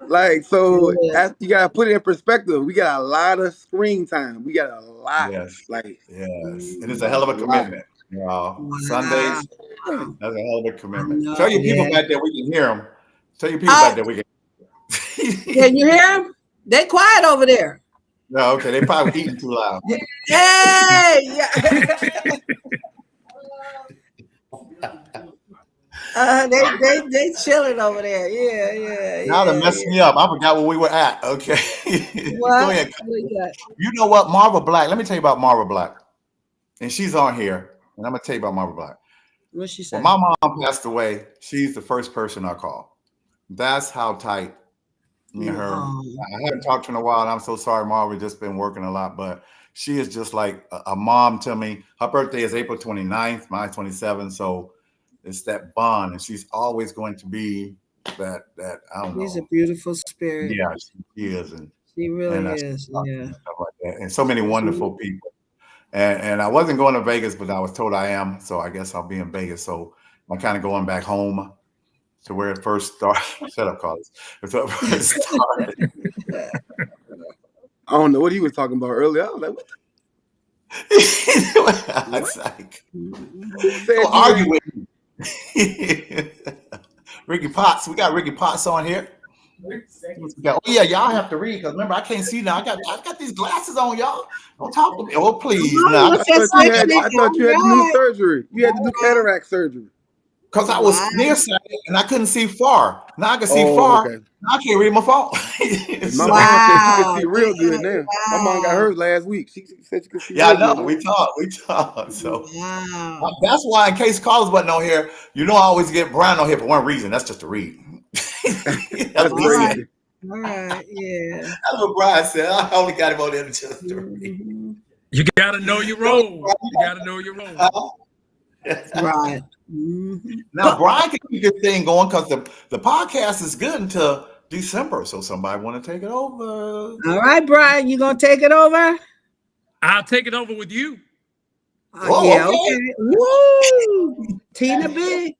Like, so you gotta put it in perspective. We got a lot of screen time. We got a lot.
Yes.
Like,
yes. And it's a hell of a commitment. Sundays, that's a hell of a commitment. Tell your people back there we can hear them. Tell your people back there we can.
Can you hear them? They quiet over there.
No, okay. They probably eating too loud.
Hey, yeah. They chilling over there. Yeah.
Now they're messing me up. I forgot where we were at. Okay.
What?
Go ahead. You know what? Marva Black. Let me tell you about Marva Black. And she's on here. And I'm gonna tell you about Marva Black.
What's she say?
When my mom passed away, she's the first person I called. That's how tight me and her. I haven't talked to her in a while, and I'm so sorry, Marva. We've just been working a lot, but she is just like a mom to me. Her birthday is April 29th, mine 27th. So it's that bond, and she's always going to be that I don't know.
She's a beautiful spirit.
Yeah, she is, and
she really is. Yeah,
stuff like that. And so many wonderful people. And I wasn't going to Vegas, but I was told I am, so I guess I'll be in Vegas. So I'm kind of going back home, to where it first started. Shut up, Carlos. It's where it first started.
I don't know what he was talking about earlier. I was like, what?
It's like,
Who said
don't
you
argue
ain't?
with me. Ricky Potts. We got Ricky Potts on here. Oh yeah, y'all have to read because remember I can't see now. I got these glasses on, y'all. Don't talk to me. Oh please, now
Look at sexy.
I thought you
All
had to do
right.
surgery. You had to do cataract surgery.
because I was
Wow.
nearsighted and I couldn't see far. Now I can see
Oh,
far.
okay.
Now I can't read my phone.
Cause my
So
mom said she could
Wow.
see real good now. My mom got
Wow.
hers last week. She said she could see
yeah, I
real
know.
good now.
We talk. So
Wow.
that's why, in case Carlos wasn't on here, I always get Brian on here for one reason. That's just to read. That's
That's
what he
All right.
said.
crazy.
All right. Yeah.
That's what Brian said. I only got him on there just to read.
Mhm.
You got to know your
No,
role. You got to know your role.
Right. Mhm.
Now Brian can keep this thing going because the podcast is good until December. So somebody want to take it over?
All right, Brian, you gonna take it over?
I'll take it over with you.
Oh,
Yeah.
okay.
Okay. Woo! Tina B.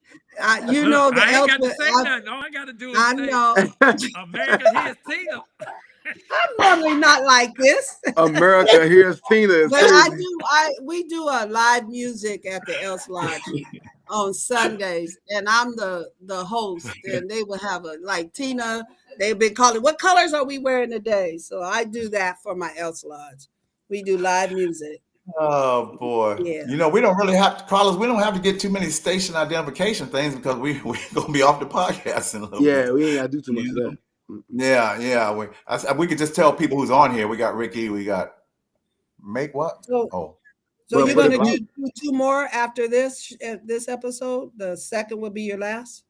You
Look,
know the
I ain't got to
elsewhere.
say nothing. All I got to do is
I
say,
know.
America, here's Tina.
I'm normally not like this,
America, here's Tina is
but I
crazy.
do. We do a live music at the Else Lodge on Sundays, and I'm the host, and they will have like Tina. They've been calling, what colors are we wearing today? So I do that for my Else Lodge. We do live music.
Oh boy.
Yeah.
We don't really have to, Carlos, we don't have to get too many station identification things because we're gonna be off the podcast in a little
Yeah,
bit.
we ain't gotta do too much
You
of
know?
that.
Yeah. We could just tell people who's on here. We got Ricky, we got Make what?
So
Oh,
so
But
you're
but
gonna
if
do
you
two more after this episode. The second will be your last.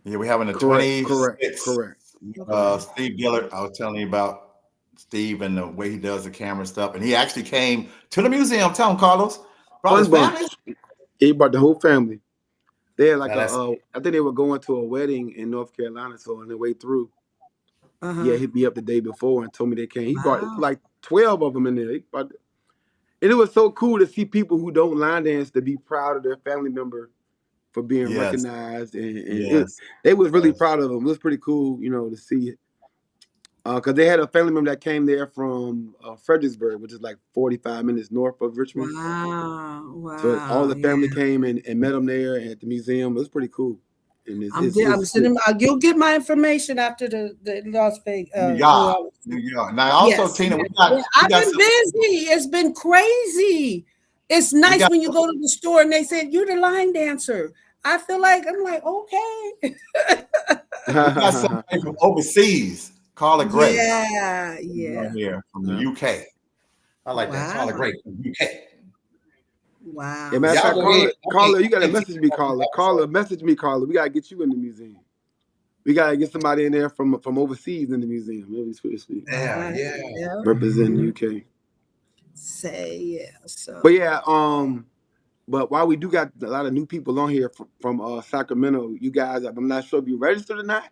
yeah, we're having the
correct.
26th.
Okay.
Steve Gillard, I was telling you about Steve and the way he does the camera stuff. And he actually came to the museum. Tell him, Carlos, brought
Fun
his family.
bunch. He brought the whole family. They had like
Now that's
I think they were going to a wedding in North Carolina, so on their way through, he
Uh-huh.
had hit me up the day before and told me they came. He brought
Wow.
like 12 of them in there. And it was so cool to see people who don't line dance to be proud of their family member for being
yes,
recognized, and
yes,
they was really
yes.
proud of them. It was pretty cool, to see it. Because they had a family member that came there from Fredericksburg, which is like 45 minutes north of Richmond.
Wow.
So all
Wow.
the family
Yeah.
came and met them there at the museum. It was pretty cool. And
I'm sending. You'll get my information after the Las Vegas. New
New
Orleans.
York. Now also,
Yes.
Tina,
Yeah,
we
I've
got
been
some,
busy. It's been crazy. It's
we
nice
got
when you go to the store and they said you're the line dancer. I'm like, okay.
we got somebody from overseas, Carla Gray,
Yeah.
on
Yeah.
here from the UK. I like that,
Wow.
Carla Gray from the UK.
Yeah,
Wow.
matter of
Y'all
fact,
go ahead.
Carla, you gotta
I can't
message me, Carla. Carla, message me, Carla. We gotta get you in the museum. We gotta get somebody in there from overseas in the museum. Maybe sweet.
Yeah,
Right.
yeah.
Yeah.
Representing the UK.
Say yeah.
But
So.
yeah, but while we do got a lot of new people on here from Sacramento, you guys, I'm not sure if you registered or not,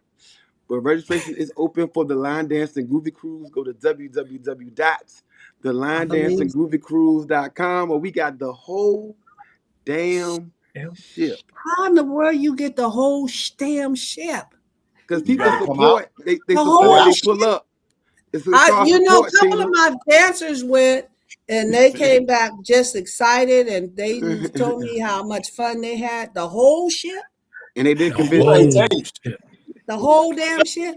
but registration is open for the Line Dancing Groovy Cruise. Go to
Amazing.
www.thelinedancinggroovycruise.com, where we got the whole damn ship.
How in the world you get the whole damn ship?
Because
You
people
got to come out.
support, they
The
Come
support,
whole
out.
they
ship.
pull up. It's our
A
support,
couple of
Tina.
my dancers went and they came back just excited and they told
And
me how much fun they had. The whole ship,
they did
The
convince
What I
me.
tell
whole
you?
shit.
the whole damn ship.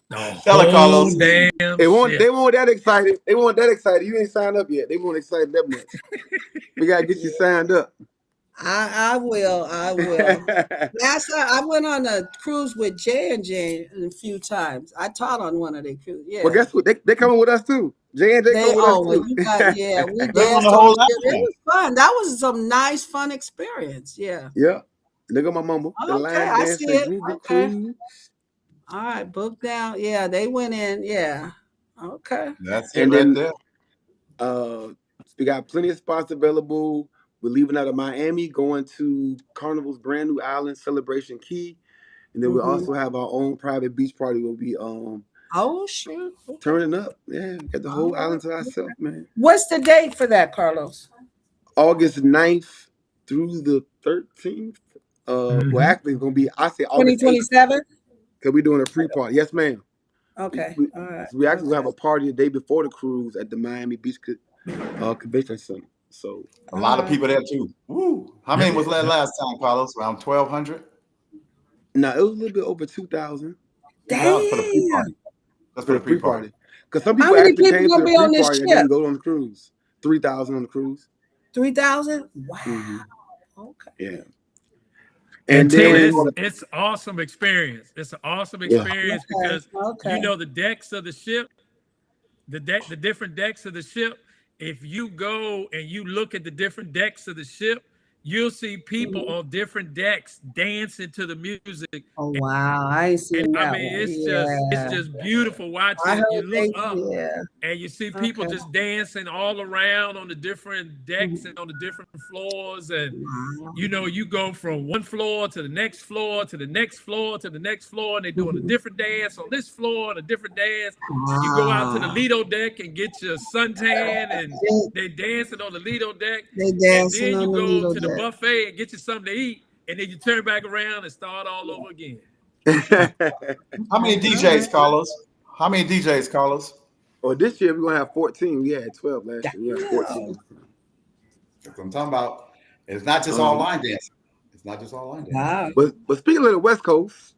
The
Tell her,
whole
Carlos.
damn
They
shit.
weren't that excited. They weren't that excited. You ain't signed up yet. They weren't excited that much. We gotta get you signed up.
I will. I will. I went on a cruise with J&J a few times. I taught on one of their cruises.
Well,
Yeah.
guess what? They coming with us too. J&J come with us
Well,
too.
you got, yeah, we
They're on the
danced on the
whole
ship. It
line.
was fun. That was some nice, fun experience. Yeah.
Yeah. Look at my mama. The
Okay,
Line
I see
Dancing
it.
Groovy
Okay.
Cruise.
All right, book down. Yeah, they went in. Yeah. Okay.
That's it
And
right
then
there.
we got plenty of spots available. We're leaving out of Miami, going to Carnival's brand new island, Celebration Key. And then we
Mm-hmm.
also have our own private beach party where we
Oh, shoot. Okay.
turning up. Yeah, we got the
All
whole
right.
island to ourselves, man.
What's the date for that, Carlos?
August 9th through the 13th. Well, actually, it's gonna be I say August 8th
2027.
because we're doing a pre-party. Yes, ma'am.
Okay.
We,
All right.
so we actually have a party the day before the cruise at the Miami Beach Convention Center. So
A lot of people there too. Woo! How many was that last time, Carlos? Around 1,200.
now it was a little bit over 2,000
2,000 for the
Damn.
pre-party. That's
for
for
the
the pre-party.
pre-party. Because some
How
people
many
actually
people
came to
gonna
the
be on this
pre-party and
ship?
didn't go on the cruise. 3,000 on the cruise.
3,000. Wow.
Mm-hmm.
Okay.
Yeah.
And Ted,
then
it's awesome experience. It's an awesome
yeah.
experience because you know the decks of the ship, the different decks of the ship. If you go and you look at the different decks of the ship, you'll see people on different decks dancing to the music.
Oh wow, I ain't
And
seen
I
that
mean,
one.
it's
Yeah.
just beautiful
I
watching.
heard
You look
they.
up
Yeah.
and you see people
Okay.
just dancing all around on the different decks and on the different floors. And
Wow.
you know, you go from one floor to the next floor to the next floor to the next floor, and they're doing a different dance on this floor and a different dance. You go out to the
Wow.
Lido deck and get your suntan, and they dancing on the Lido deck.
They
And
dancing
then you
on the
go
Lido
to the
deck.
buffet and get you something to eat, and then you turn back around and start all over again.
How many
All right.
DJs, Carlos? How many DJs, Carlos?
Well, this year we're gonna have 14. We had 12 last year. We have 14.
That's what I'm talking about. It's not just all
Um,
line dancing. It's not just all line dancing.
Wow.
but speaking of the West Coast,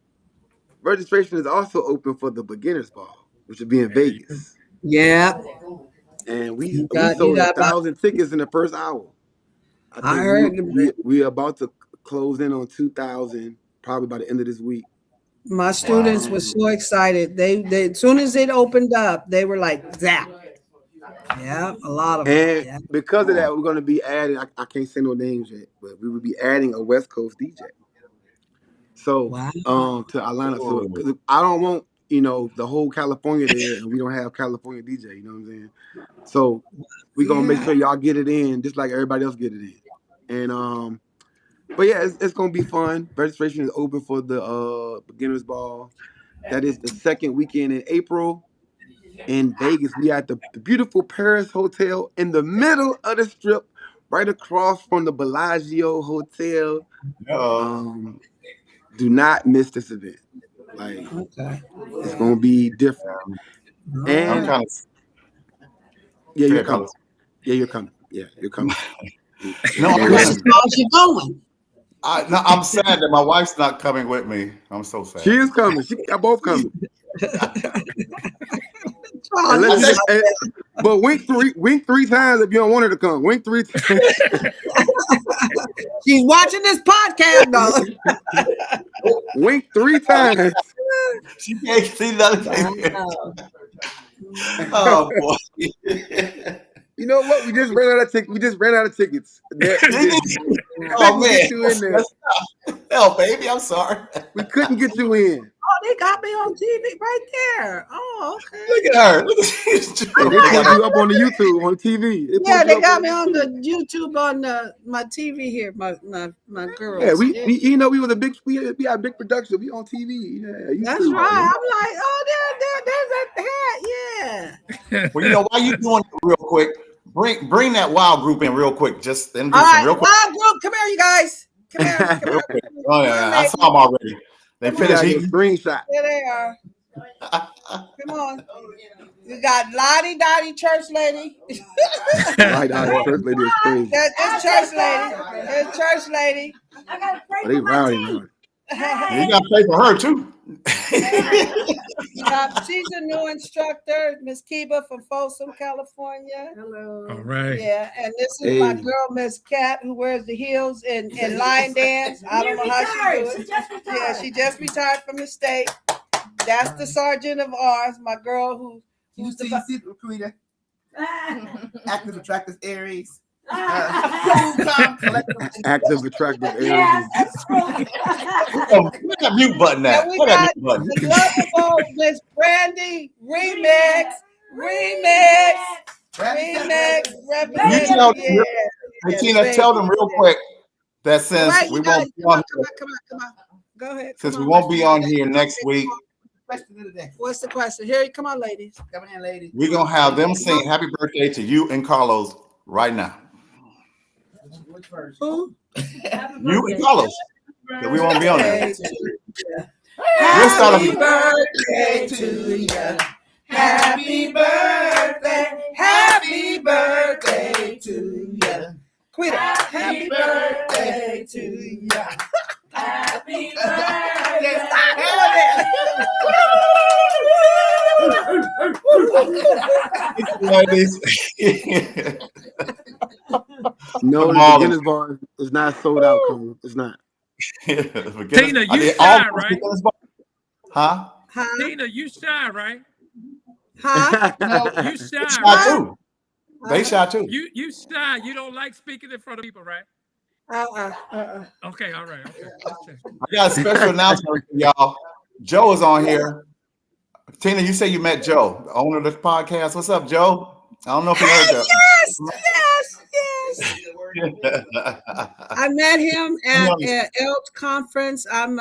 registration is also open for the beginners ball, which will be in
There you go.
Vegas.
Yeah.
And
You
we sold
got about.
1,000 tickets in the first hour. I
I
think
heard
we are about to close in on 2,000 probably by the end of this week.
my students were so excited. They as soon as it opened up, they were like zap. Yeah, a lot of them.
And
Yeah.
because of that, we're going to be adding. I can't say no names yet, but we will be adding a West Coast DJ. So
Wow.
to our lineup. So
Oh.
'cause I don't want the whole California there, and we don't have California DJ. You know what I'm saying? So we're gonna make sure y'all get it in, just like everybody else get it in. And but yeah, it's gonna be fun. Registration is open for the beginners ball. That is the second weekend in April in Vegas. We at the beautiful Paris Hotel in the middle of the strip, right across from the Bellagio Hotel.
Uh-oh.
Do not miss this event. Like
Okay.
it's gonna be different.
All
I'm
And
right.
kind of
yeah, you're
scared,
coming.
Carlos.
Yeah, you're coming. Yeah, you're coming.
No, I'm
Where's
not.
she going?
No, I'm sad that my wife's not coming with me. I'm so sad.
She is coming. Y'all both coming. And
Charles,
let's but wink three times if you don't want her to come. Wink 3 times.
she's watching this podcast though.
Wink 3 times.
She can't see nothing.
Wow.
Oh boy.
You know what? We just ran out of tickets. We just ran out of tickets.
Oh
Couldn't
man.
get you in there.
Hell, baby, I'm sorry.
We couldn't get you in.
Oh, they got me on TV right there. Oh, okay.
Look at her. Look at this.
And they pulled you up on the YouTube, on TV.
Yeah, they
you up
got me
the
on the YouTube on my TV here. My girls.
Yeah, we we was a big we had a big production. We on TV. Yeah,
That's
YouTube.
right. I'm like, oh, there's that hat. Yeah.
Well, you know, why you doing it real quick? Bring that wild group in real quick. Just introduce
All
them
right,
real quick.
wild group, come here, you guys. Come here. Come
Real
here.
quick. Oh yeah, I saw them already. They
Come
finished
Got your
eating.
screenshot.
There they are. Come on. We got Lottie Dottie Church Lady.
Right out of church lady is crazy.
That's Church Lady. There's Church Lady.
I gotta pray
Oh, they
for my
rowdy
team.
now.
You got to pay for her too.
She's a new instructor, Miss Kiba from Folsom, California.
Hello.
All right.
Yeah, and this is my
Hey.
girl, Miss Cat, who wears the heels and line dance. I don't know how she do it.
She just retired.
Yeah, she just retired from the state. That's the sergeant of ours, my girl who's
You
the
see, secret recruiter, active attractive Aries.
Active, attractive areas.
Yes, that's right.
Oh, where that mute button at?
And we
Where that
got
mute button?
the lovable Miss Brandy Remix.
You tell them, hey, Tina, tell them real quick that since
Right,
we
you guys,
won't be on,
come on. Go ahead.
since
come
we
on.
won't be on here next week,
Question of the day.
What's the question? Here, come on, ladies.
Come in, lady.
we're gonna have them sing happy birthday to you and Carlos right now.
Which version?
Who?
You and Carlos. So we won't be on there.
We'll start
Happy birthday to you. Happy birthday to you.
Quit it.
Happy birthday to you. Happy birthday. Stop doing
that.
No, the Guinness bar is not sold out, Colin. It's not.
Tina, you shy, right?
Huh?
Tina, you shy, right?
Huh?
No,
you shy,
shy
right?
too. They shy too.
You shy. You don't like speaking in front of people, right? Okay, all right. Okay.
I got a special announcement for y'all. Joe is on here. Tina, you say you met Joe, the owner of the podcast. What's up, Joe? I don't know if you heard that.
Yes. I met him at an ELT conference. I'm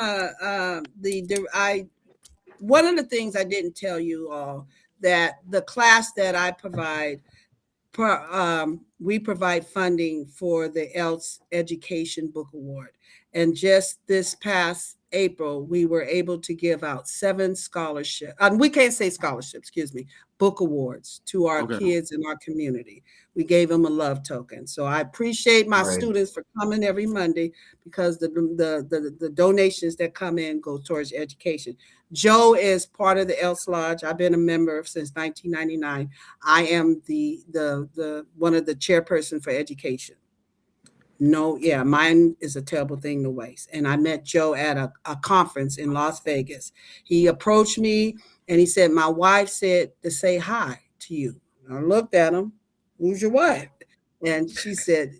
one of the things I didn't tell you all, that the class that I provide, we provide funding for the ELTS Education Book Award. And just this past April, we were able to give out 7 scholarships. We can't say scholarships, excuse me, book awards to our kids in our community. We gave them a love token. So I appreciate my students for coming every Monday, because the donations that come in go towards education. Joe is part of the ELTS Lodge. I've been a member since 1999. I am the one of the chairperson for education. No, yeah, mine is a terrible thing to waste. And I met Joe at a conference in Las Vegas. He approached me and he said, my wife said to say hi to you. I looked at him. Who's your wife? And she said,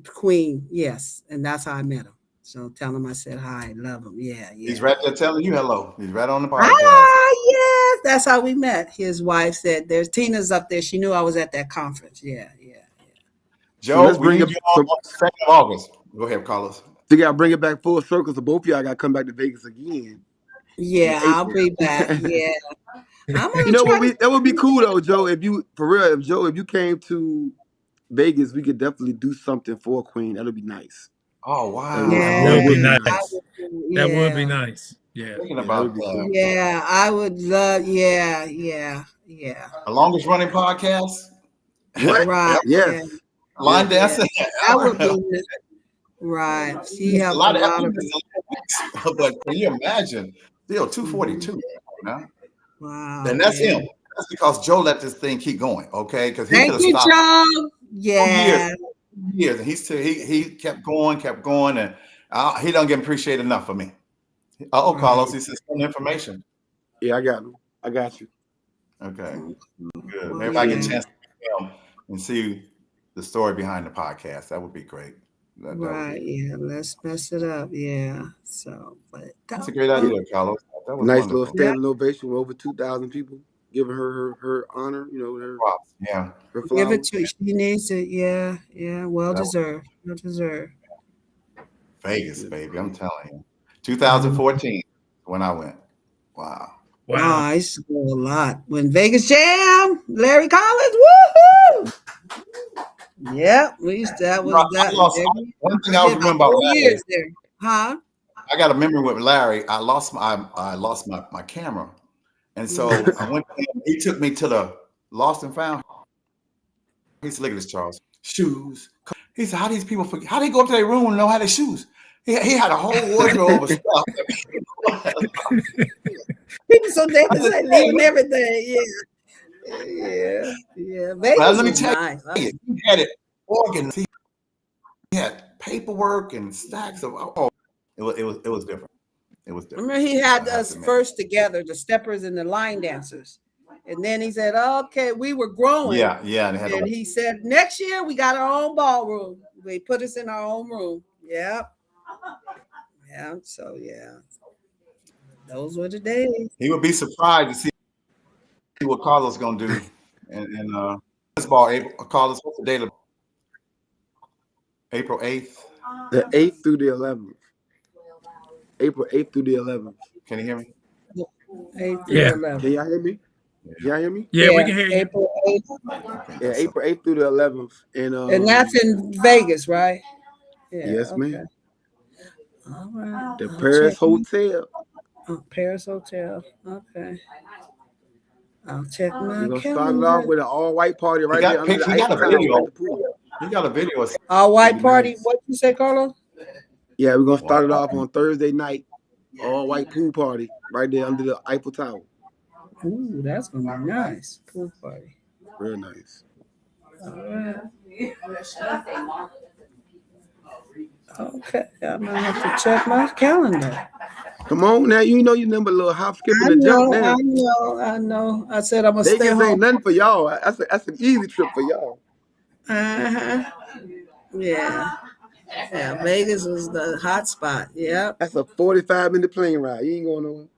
Queen, yes. And that's how I met him. So tell him I said hi, love him. Yeah.
He's right there telling you hello. He's right on the podcast.
Yes, that's how we met. His wife said, there's Tina's up there. She knew I was at that conference. Yeah.
Joe, so let's bring it on the 2nd of August. Go ahead, Carlos.
You got to bring it back full circle. So both of y'all got to come back to Vegas again.
Yeah, I'll be back. Yeah.
You know what? That would be cool though, Joe. If you came to Vegas, we could definitely do something for Queen. That'd be nice.
Oh wow,
that would be nice. That would be nice. Yeah,
thinking about that.
Cool. Yeah, I would love. Yeah.
The longest running podcast.
Right.
Yes.
Line dancing.
That would be right. She has a lot of.
But can you imagine? Still 242. Now.
Wow.
And that's him. That's because Joe let this thing keep going. Okay, because he
thank you, Joe. Yeah.
Years, and he kept going, and he don't get appreciated enough for me. Carlos, he says some information.
Yeah, I got him. I got you.
Okay, good. Maybe I get a chance to film and see the story behind the podcast. That would be great.
Right. Yeah. Let's mess it up. Yeah. So, but
that's a great idea, Carlos. That was
nice
wonderful.
Little standing ovation with over 2,000 people giving her honor. You know, her
give it to her. She needs it. Yeah. Well deserved. Well deserved.
Vegas, baby. I'm telling you. 2014 when I went. Wow.
I used to go a lot. When Vegas Jam, Larry Collins, woohoo! Yep, we used to. That was
one thing I was remember about Larry.
There. Huh?
I got a memory with Larry. I lost my camera, and so I went. He took me to the lost and found. He said, "Look at this, Charles. Shoes." He said, "How these people forget? How they go up to their room and know how their shoes?" He had a whole wardrobe of stuff.
People so damn like leaving everything. Yeah. Vegas
let me tell you, he had it organized. He had paperwork and stacks of. It was different. It was different.
Remember, he had us first together, the steppers and the line dancers, and then he said, "Okay, we were growing."
Yeah.
And he said, "Next year we got our own ballroom. They put us in our own room." Yep. Yeah. So those were the days.
He would be surprised to see what Carlos gonna do, and this ball. Carlos, what's the date of April 8th?
The 8th through the 11th. April 8th through the 11th.
Can you hear me?
8th through the 11th.
Can y'all hear me? Can y'all hear me?
Yeah, we can hear you.
April 8th.
Yeah, April 8th through the 11th.
And that's in Vegas, right?
Yeah, yes, ma'am.
All right.
The
I'll
Paris
check.
Hotel.
Paris Hotel. Okay. I'll check
We're
my
gonna start it off
calendar.
with an all-white party right there under the
He got
Eiffel
a
Tower at
video.
the pool.
He got a video. It's
All
gonna
white
be
party.
nice.
What you say, Carlos?
Yeah, we're gonna start it
Wow.
off on Thursday night. All-white pool party right there under the Eiffel Tower.
Ooh, that's gonna be nice. Pool party.
Real nice.
All right. Okay. I'm gonna have to check my calendar.
Come on now, you know you number a little hop, skip,
I
and a jump
know, I
now.
know, I know. I said I'm gonna stay
Vegas ain't
home.
nothing for y'all. That's an easy trip for y'all.
Uh-huh. Yeah. Yeah. Vegas was the hot spot. Yep.
That's a 45-minute plane ride. You ain't going nowhere.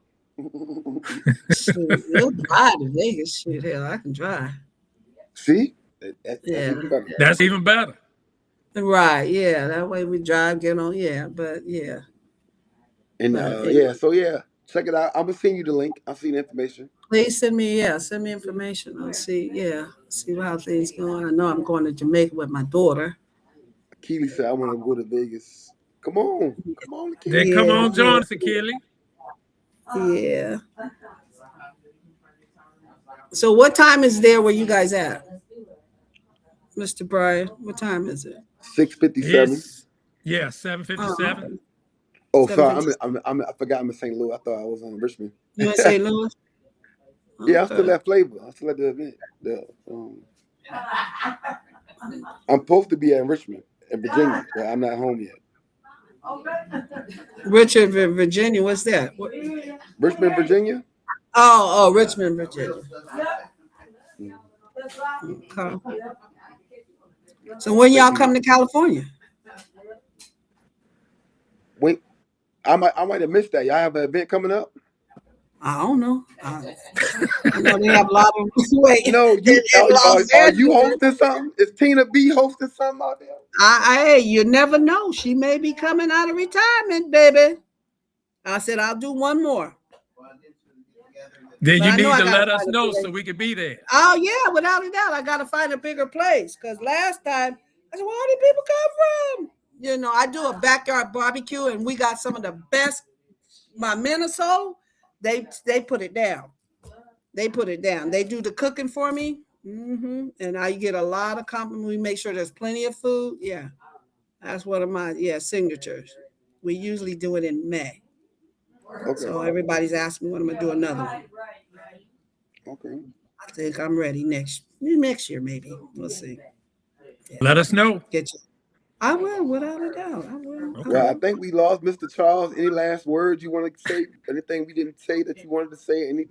Shoot, you'll drive to Vegas. Shoot, hell, I can drive.
See? That's
Yeah.
even better.
That's even better.
Right. Yeah. That way we drive, get on. Yeah. But yeah.
And
But
so check it out. I'm gonna send you the link. I'll see the information.
please send me information. I'll see. Yeah. See how things going. I know I'm going to Jamaica with my daughter.
Keely said I want to go to Vegas. Come on,
Then
Keely.
come
Yeah.
on, join us, Achille.
Yeah. So what time is there where you guys at? Mr. Brian, what time is it?
6:57.
It's 7:57.
Oh, sorry.
7:50.
I forgot I'm in St. Louis. I thought I was in Richmond.
You in St. Louis?
Yeah, I'm still
Okay.
at Flavor. I'm still at the event. I'm supposed to be in Richmond, in Virginia, but I'm not home yet.
Richard, Virginia. What's that?
Richmond, Virginia.
Oh, Richmond, Virginia. Okay. So when y'all come to California?
Wait, I might have missed that. Y'all have an event coming up?
I don't know. I know they have a lot of wait
No,
in Los
are you
Angeles.
hosting something? Is Tina B hosting something out there?
Hey, you never know. She may be coming out of retirement, baby. I said I'll do one more.
Then
But
you
I know
need
I
to
gotta
let us
find a
know
place.
so we can be there.
Oh yeah, without a doubt, I gotta find a bigger place. Cause last time I said, where all these people come from? You know, I do a backyard barbecue, and we got some of the best. My Minnesota, they put it down. They put it down. They do the cooking for me, and I get a lot of compliments. We make sure there's plenty of food. Yeah, that's one of my signatures. We usually do it in May.
Okay.
So everybody's asking me when I'm gonna do another one.
Okay.
I think I'm ready next year, maybe. We'll see. Yeah.
Let us know.
Get you. I will, without a doubt. I will.
Okay.
Well, I think we lost Mr. Charles. Any last words you want to say? Anything we didn't say that you wanted to say? Any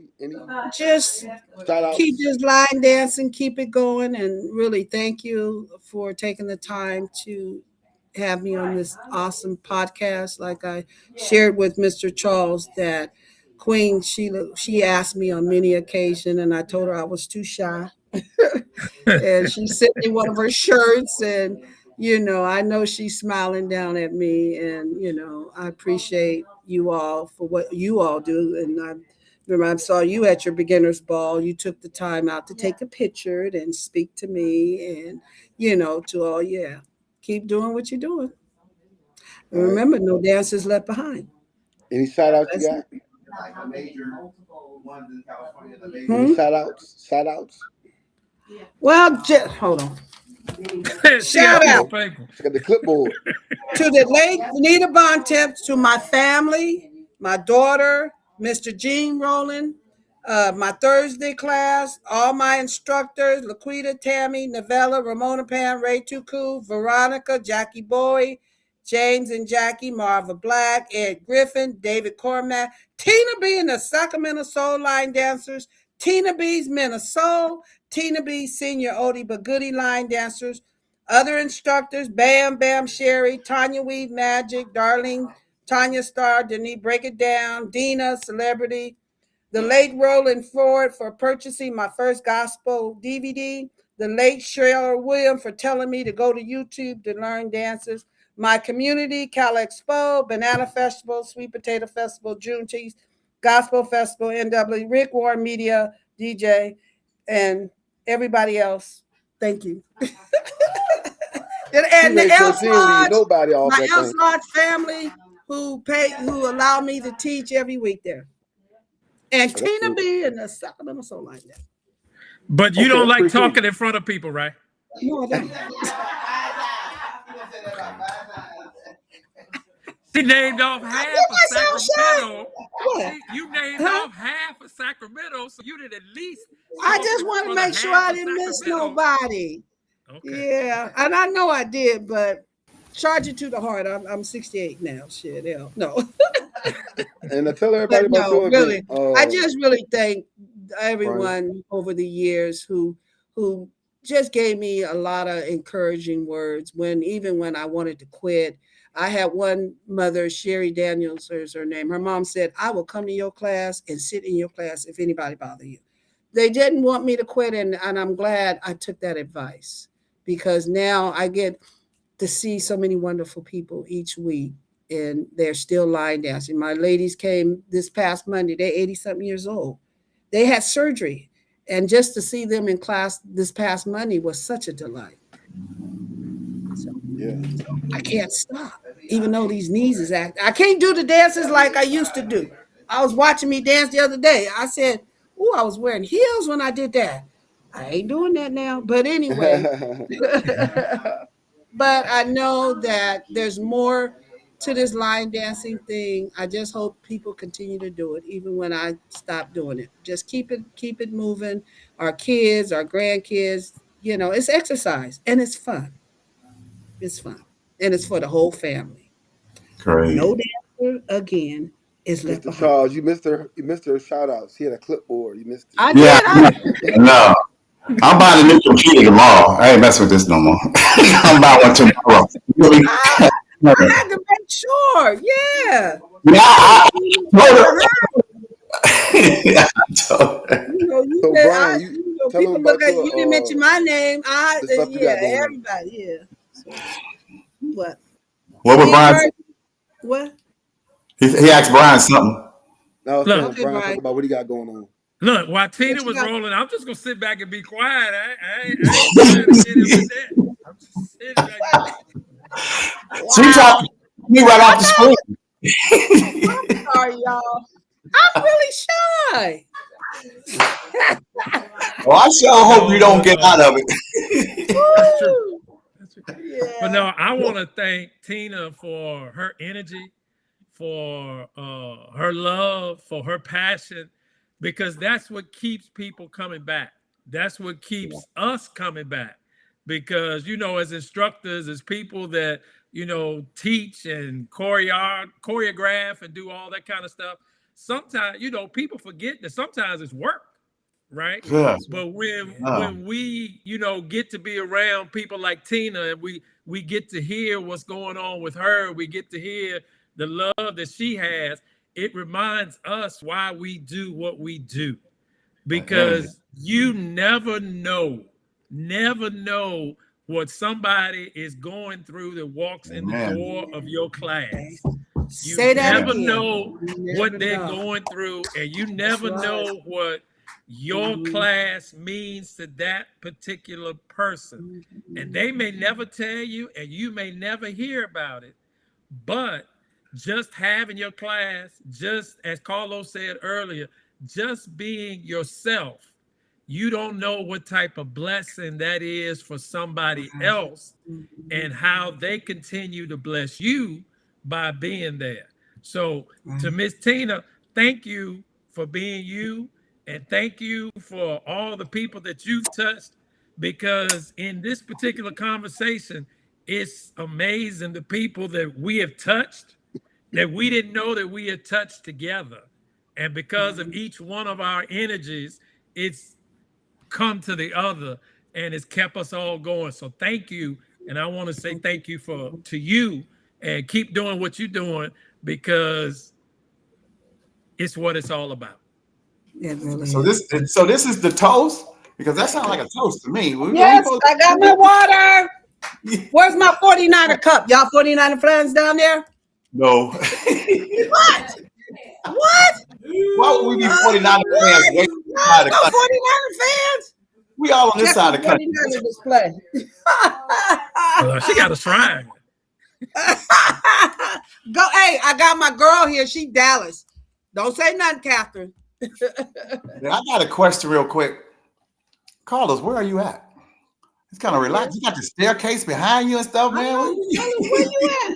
Just
shout outs?
keep this line dancing, keep it going, and really thank you for taking the time to have me on this awesome podcast. Like I shared with Mr. Charles that Queen Sheila, she asked me on many occasions, and I told her I was too shy. And she sent me one of her shirts, and I know she's smiling down at me, and I appreciate you all for what you all do. And I remember I saw you at your beginner's ball. You took the time out to take a picture and speak to me, and to all, keep doing what you're doing. And
All right.
remember, no dancers left behind.
Any shout outs you got? Any shout outs? Shout outs?
Well, hold on.
She got
Shout
a piece
out
of paper.
She got the clipboard.
to the late Nita Bontemps, to my family, my daughter, Mr. Gene Rowland, my Thursday class, all my instructors, Laquita, Tammy, Novella, Ramona Pam, Ray Tuku, Veronica, Jackie Bowie, James and Jackie, Marva Black, Ed Griffin, David Cormack, Tina B and the Sacramento Soul Line Dancers, Tina B's Minnesota, Tina B Senior Odie Bagoody Line Dancers, other instructors, Bam Bam Sherry, Tanya Weave Magic, Darling, Tanya Starr, Denise Break It Down, Dina Celebrity, the late Roland Ford for purchasing my first gospel DVD, the late Cheryl Williams for telling me to go to YouTube to learn dances, my community, Cal Expo, Banana Festival, Sweet Potato Festival, Juneteenth, Gospel Festival, NW, Rick Warren Media, DJ, and everybody else. Thank you.
She
And the
made sure
Else
she didn't leave
Lodge,
nobody off
my
that
Else
thing.
Lodge family, who allow me to teach every week there. And Tina B and the Sacramento Soul Line there.
But you don't like talking in front of people, right?
No, I don't.
She named off half of Sacramento. You named off half of Sacramento, so you did at least.
I just want to make sure I didn't miss nobody. Okay. Yeah, and I know I did, but charge it to the heart. I'm 68 now. Shit, hell, no.
And I tell everybody about your
really,
event.
I just really thank everyone over the years who just gave me a lot of encouraging words even when I wanted to quit. I had one mother, Sherry Daniels is her name. Her mom said, I will come to your class and sit in your class if anybody bother you. They didn't want me to quit, and I'm glad I took that advice, because now I get to see so many wonderful people each week, and they're still line dancing. My ladies came this past Monday. They're 80-something years old. They had surgery, and just to see them in class this past Monday was such a delight. So I can't stop, even though these knees is acting. I can't do the dances like I used to do. I was watching me dance the other day. I said, "Ooh, I was wearing heels when I did that. I ain't doing that now." But anyway, but I know that there's more to this line dancing thing. I just hope people continue to do it, even when I stop doing it. Just keep it moving. Our kids, our grandkids, it's exercise and it's fun. It's fun. And it's for the whole family.
Great.
No dancer again is left
Mr.
behind.
Charles, you missed her shout outs. He had a clipboard. You missed it.
I did.
No. I'm buying a new computer tomorrow. I ain't messing with this no more. I'm buying one tomorrow.
I had to make sure. Yeah.
So Brian,
people look at you didn't mention my name. Everybody. Yeah. So, what?
What would Brian?
What?
He asked Brian something.
No, Brian, talk about what he got going on.
Look, while Tina was rolling, I'm just gonna sit back and be quiet. I ain't trying to get in with that. I'm just sitting back.
She tried to get me right off the screen.
I'm sorry, y'all. I'm really shy.
Well, I sure hope you don't get out of it.
That's true. Yeah. But no, I want to thank Tina for her energy, for her love, for her passion, because that's what keeps people coming back. That's what keeps us coming back. Because, as instructors, as people that, teach and choreograph and do all that kind of stuff, sometimes, people forget that sometimes it's work, right? Yeah. But when we, get to be around people like Tina, and we get to hear what's going on with her, we get to hear the love that she has, it reminds us why we do what we do. Because you never know what somebody is going through that walks in the door of your class. You never know what they're going through, and you never know what your class means to that particular person. And they may never tell you, and you may never hear about it, but just having your class, just as Carlos said earlier, just being yourself, you don't know what type of blessing that is for somebody else, and how they continue to bless you by being there. So to Miss Tina, thank you for being you, and thank you for all the people that you've touched, because in this particular conversation, it's amazing the people that we have touched that we didn't know that we had touched together. And because of each one of our energies, it's come to the other, and it's kept us all going. So thank you. And I want to say thank you to you, and keep doing what you're doing, because it's what it's all about.
So this is the toast, because that sounds like a toast to me.
Yes, I got my water. Where's my 49er cup? Y'all 49er fans down there?
No.
What?
Why would we be 49er fans?
No 49er fans?
We all on this side of the country.
49er display.
She got a shrine.
Go. Hey, I got my girl here. She Dallas. Don't say nothing, Catherine.
I got a question real quick. Carlos, where are you at? It's kind of
Right here.
relaxed. You got the staircase behind you and stuff,
I
man.
know. Carlos, where you at?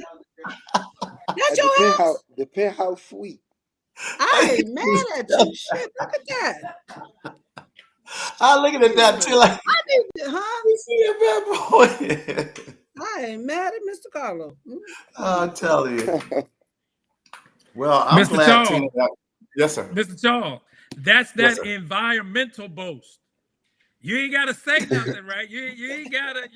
That's
At
your house.
the penthouse suite.
I ain't mad at you. Shit, look at that.
I'm looking at that too, like,
I need to, huh?
you see that bad boy?
I ain't mad at Mr. Carlos.
I'm telling you. Well, I'm
Mr.
glad, Tina.
Charles.
Yes, sir.
Mr. Charles, that's
Yes,
that
sir.
environmental boast. You ain't gotta say nothing, right? You ain't gotta,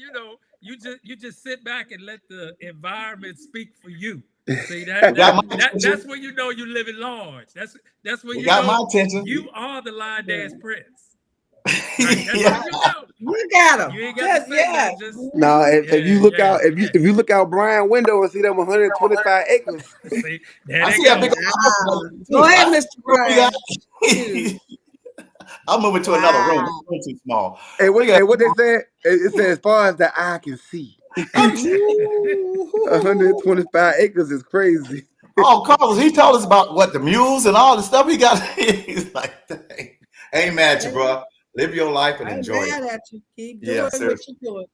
you just sit back and let the environment speak for you. See
You got my
that's
attention.
when you know you live at large. That's when
You
you
got my
know
attention.
you are the line dance prince. Right? That's
Yeah.
when you know.
You got him.
You ain't got to say nothing. Just
Now, if you look out,
yeah.
if you look out Brian window and see them 125 acres,
See, there
I
they
see that
go.
big
Wow.
house
Go
too.
ahead,
I
Mr. Brian.
see I'm moving to another room.
Wow.
This room too small.
and
Look at
what they said, it says as far as the eye can see.
Ooh.
125 acres is crazy.
oh, Carlos, he told us about what the mules and all the stuff he got. He's like, dang. Ain't mad at you, bro. Live your life and
I ain't
enjoy it.
mad at you. Keep
Yeah,
doing what
seriously.
you're doing.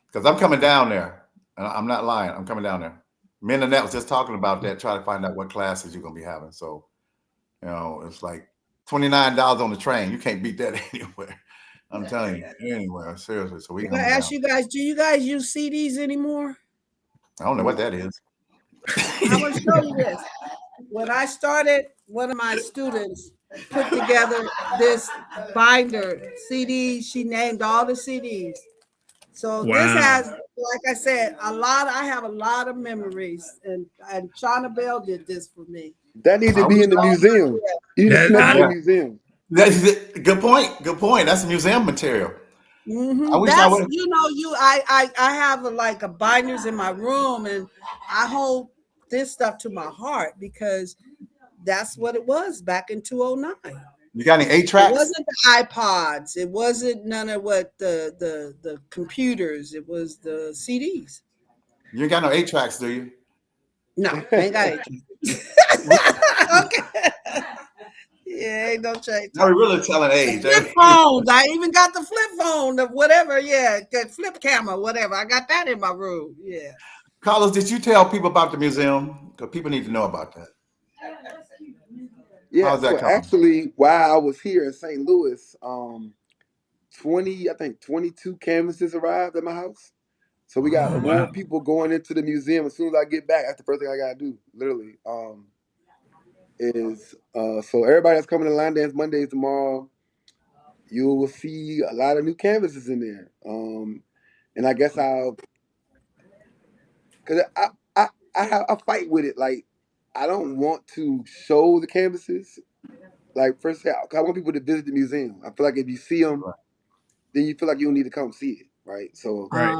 Because I'm coming down there. And I'm not lying. I'm coming down there. Me and Annette was just talking about that, trying to find out what classes you're gonna be having. So, it's like $29 on the train. You can't beat that anywhere. I'm telling you, anywhere, seriously. So we
I'm gonna
coming down.
ask you guys, do you guys use CDs anymore?
I don't know what
No.
that is.
I'm gonna show you this. When I started, one of my students put together this binder CD. She named all the CDs. So this
Wow.
has, like I said, I have a lot of memories, and Shauna Bell did this for me.
That need to
I
be
wish
in the museum. You need to
That
send that to the
yeah.
museum.
That's it. Good point. Good point. That's museum material. I wish I
That's
would.
I have like a binders in my room, and I hold this stuff to my heart because that's what it was back in 2009.
You got any 8
It
tracks?
wasn't the iPods. It wasn't none of what the computers. It was the CDs.
You ain't got no 8 tracks, do you?
No, ain't got it. Okay. Yeah, ain't no change.
Now we're really telling age.
Flip phones. I even got the flip phone, the whatever. Yeah, the flip camera, whatever. I got that in my room. Yeah.
Carlos, did you tell people about the museum? Because people need to know about that.
Yeah,
How's that
so
coming?
actually, while I was here in St. Louis, 22 canvases arrived at my house. So we got
oh
more
wow.
people going into the museum as soon as I get back. That's the first thing I gotta do, literally. Is so everybody that's coming to Line Dance Mondays tomorrow, you will see a lot of new canvases in there. And I guess cause I fight with it. Like I don't want to show the canvases. Like first, I want people to visit the museum. I feel like if you see them,
Right.
then you feel like you don't need to come see it, right? So
Right.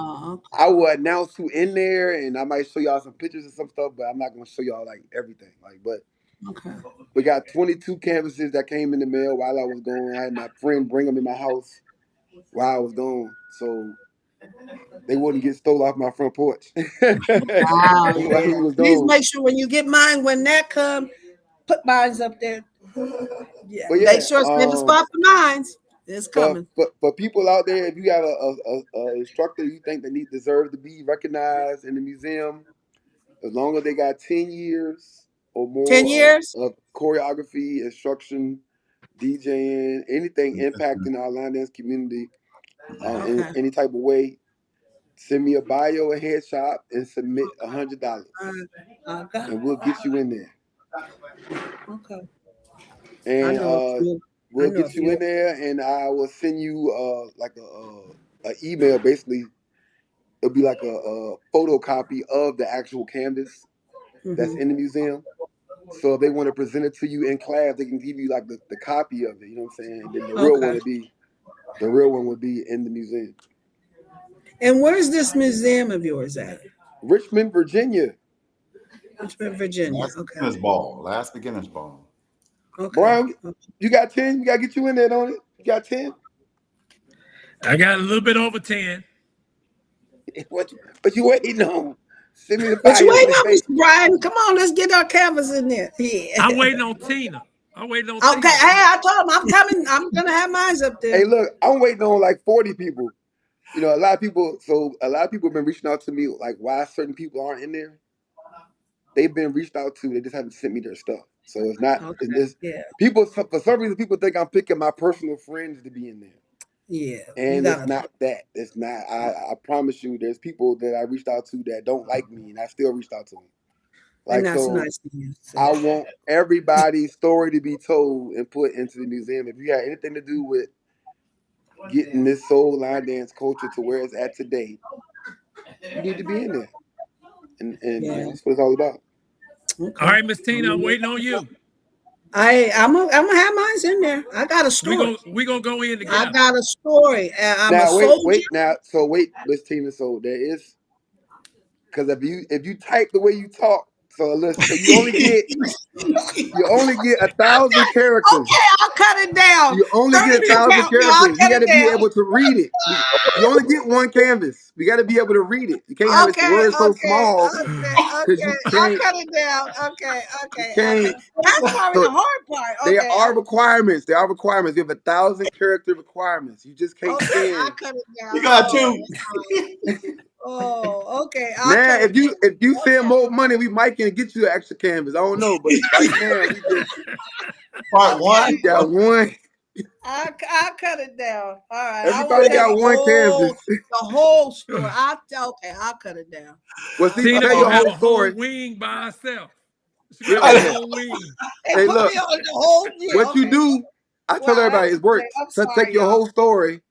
I will announce who in there, and I might show y'all some pictures and some stuff, but I'm not gonna show y'all like everything. Like, but
Okay.
we got 22 canvases that came in the mail while I was gone. I had my friend bring them in my house while I was gone, so they wouldn't get stole off my front porch
Wow.
while
Yeah.
he was
Please
gone.
make sure when you get mine, when that come, put mines up there. Yeah.
But
Make
yeah,
sure it's in the spot for mines. It's coming.
for people out there, if you got a instructor you think that deserves to be recognized in the museum, as long as they got 10 years or
10
more
years?
of choreography, instruction, DJing, anything impacting our line dance community in
Okay.
any type of way, send me a bio, a headshot, and submit $100,
Okay.
and we'll get you in there.
Okay. I
And
know a few. I
we'll
know a
get you
few.
in there, and I will send you like a email. Basically, it'll be like a photocopy of the actual canvas that's in the museum. So if they want to present it to you in class, they can give you like the copy of it. You know what I'm saying? And then
Okay.
the real one would be in the museum.
And where's this museum of yours at?
Richmond, Virginia.
Richmond, Virginia.
Last
Okay.
beginner's ball. Last beginner's ball.
Okay.
Brian, you got 10? You gotta get you in there, don't it? You got 10?
I got a little bit over 10.
What you waiting on? Send me the
What you
flyer for
waiting
the
on,
face.
Mr. Brian? Come on, let's get our canvas in there. Yeah.
I'm waiting on Tina. I'm waiting on
Okay.
Tina.
Hey, I told him I'm coming. I'm gonna have mine up there.
Hey, look, I'm waiting on like 40 people. You know, a lot of people. So a lot of people have been reaching out to me, like why certain people aren't in there. They've been reached out to. They just haven't sent me their stuff. So it's not.
Okay.
It's just
Yeah.
people. For some reason, people think I'm picking my personal friends to be in there,
Yeah. You
and it's
gotta.
not that. It's not. I promise you, there's people that I reached out to that don't like me, and I still reached out to them.
And
Like
that's
so,
nice of you. So.
I want everybody's story to be told and put into the museum. If you got anything to do with getting this soul line dance culture to where it's at today, you need to be in there. And
Yeah.
that's what it's all about.
Okay.
All right, Miss Tina, I'm waiting on you.
I'm gonna have mine in there. I got a
We
story.
gonna go in
I
together.
got a story. I'm a
Now wait,
soldier.
now so wait, Miss Tina. So there is because if you type the way you talk, so listen, so you only get 1,000 characters.
Okay, I'll cut it down.
You only
Don't
get
even
1,000
count me. I'll
characters. You
cut
got
it
to be
down.
able to read it. You only get one canvas. We got to be able to read it. You can't have this
Okay,
word so
okay,
small
okay,
because
okay.
you
I'll
can't.
cut it down. Okay,
You
okay, okay.
can't.
That's probably
So
the hard part.
there
Okay,
are requirements. There are requirements. You have 1,000 character requirements. You just can't
okay, I'll
send.
cut it
You
down.
got
Oh,
two.
oh, okay, I'll
Now,
cut it down.
if you send more money, we might can get you an extra canvas. I don't know, but right now
Part
Okay,
one.
we got one.
I'll cut it down. All right, I won't
Everybody
tell
got one canvas.
the whole story. Okay, I'll cut it down.
Well,
I'll
see,
cut
Tina
tell
it
your
gonna
down.
have
whole
a whole
story.
wing by herself. She gonna have a
Hey,
whole wing.
Hey,
hey,
put
look.
me on the whole year.
What you
Okay.
do? I tell
Wow, that
everybody
was
it
great.
works.
I'm
So take
sorry,
your
y'all.
whole story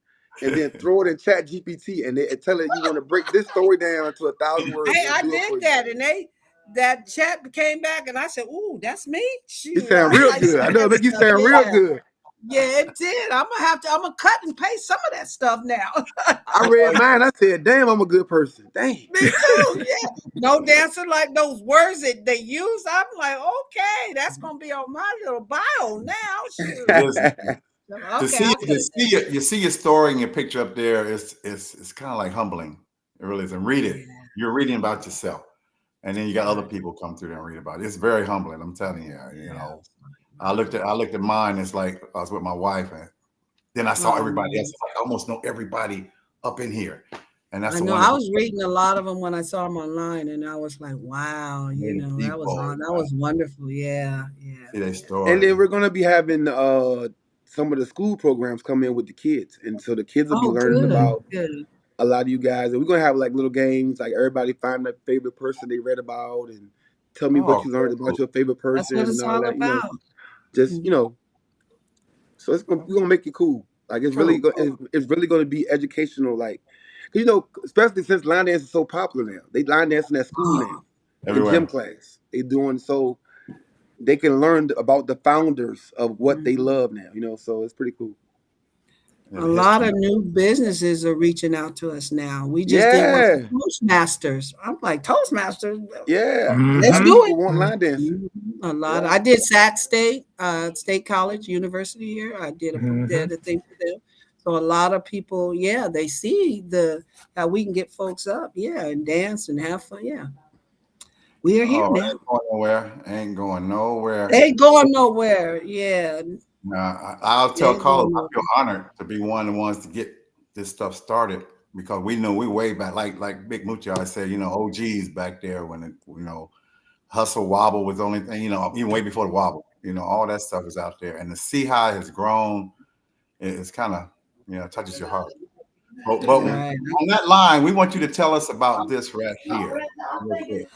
and then throw it in Chat GPT and tell it you want to break this story down into 1,000 words.
Hey,
It'll
I
do it
did
for you.
that, and that chat came back, and I said, "Ooh, that's me."
You
Shoot,
sound
I
real
like
good.
some
I
of
know it
that
make you
stuff.
sound real
Yeah,
good.
yeah, it did. I'm gonna cut and paste some of that stuff now.
I read mine. I said, "Damn, I'm a good person." Dang.
Me too. Yeah, no dancing like those words that they use. I'm like, okay, that's gonna be on my little bio now.
It
Shoot.
is to
Okay,
see
I'll cut it down.
you see your story and your picture up there. It's kind of like humbling. It really is. And read it.
Yeah,
You're reading about yourself, and then you got other
right.
people come through there and read about it. It's very humbling. I'm telling you. You
Yeah.
know, I looked at mine. It's like I was with my wife, and then I saw
Oh
everybody else.
man.
It's like I almost know everybody up in here, and that's
I
the
know I
wonderful
was reading a lot of them when I saw them online, and I was like, "Wow,
native
that was
people.
on. That was wonderful." Yeah, yeah,
See their
And then
story.
we're gonna be having some of the school programs come in with the kids, and so the kids will be
Oh,
learning
good,
about
good.
a lot of you guys. And we're gonna have like little games, like everybody find their favorite person they read about, and tell me what
Oh,
you
very
learned about
cool.
your favorite
That's
person
what
and
it's
all
all
that.
about.
Just
Mhm.
so we're gonna make it cool. Like
Cool, cool.
it's really gonna be educational. Like, 'cause, especially since line dance is so popular now, they line dancing at school now
Oh,
in gym
Everywhere.
class. They doing so they can learn about the founders of what they
mhm.
love now. So it's pretty cool.
Yeah,
A
the
lot
history.
of new businesses are reaching out to us now. We just did one for
Yeah,
Toastmasters. I'm like, Toastmasters,
yeah. A
let's
lot of
Mm-hmm.
do it.
people want line dancing.
Mhm. A lot.
Yeah.
I did Sac State, State College, University here. I
Mm-hmm.
did a thing for them. So a lot of people, yeah, they see how we can get folks up, yeah, and dance and have fun. Yeah, we are here
Oh,
now.
ain't going nowhere. Ain't going nowhere.
Ain't going nowhere. Yeah,
I'll tell
ain't
Carlos
going
I feel
nowhere.
honored to be one of the ones to get this stuff started because we know we way back, like Big Mucha I said, OGs back there when hustle wobble was the only thing, even way before the wobble, all that stuff is out there, and to see how it has grown, it's kind of touches your heart. But
Yeah.
on
Right.
that line, we want you to tell us about this right here, real quick.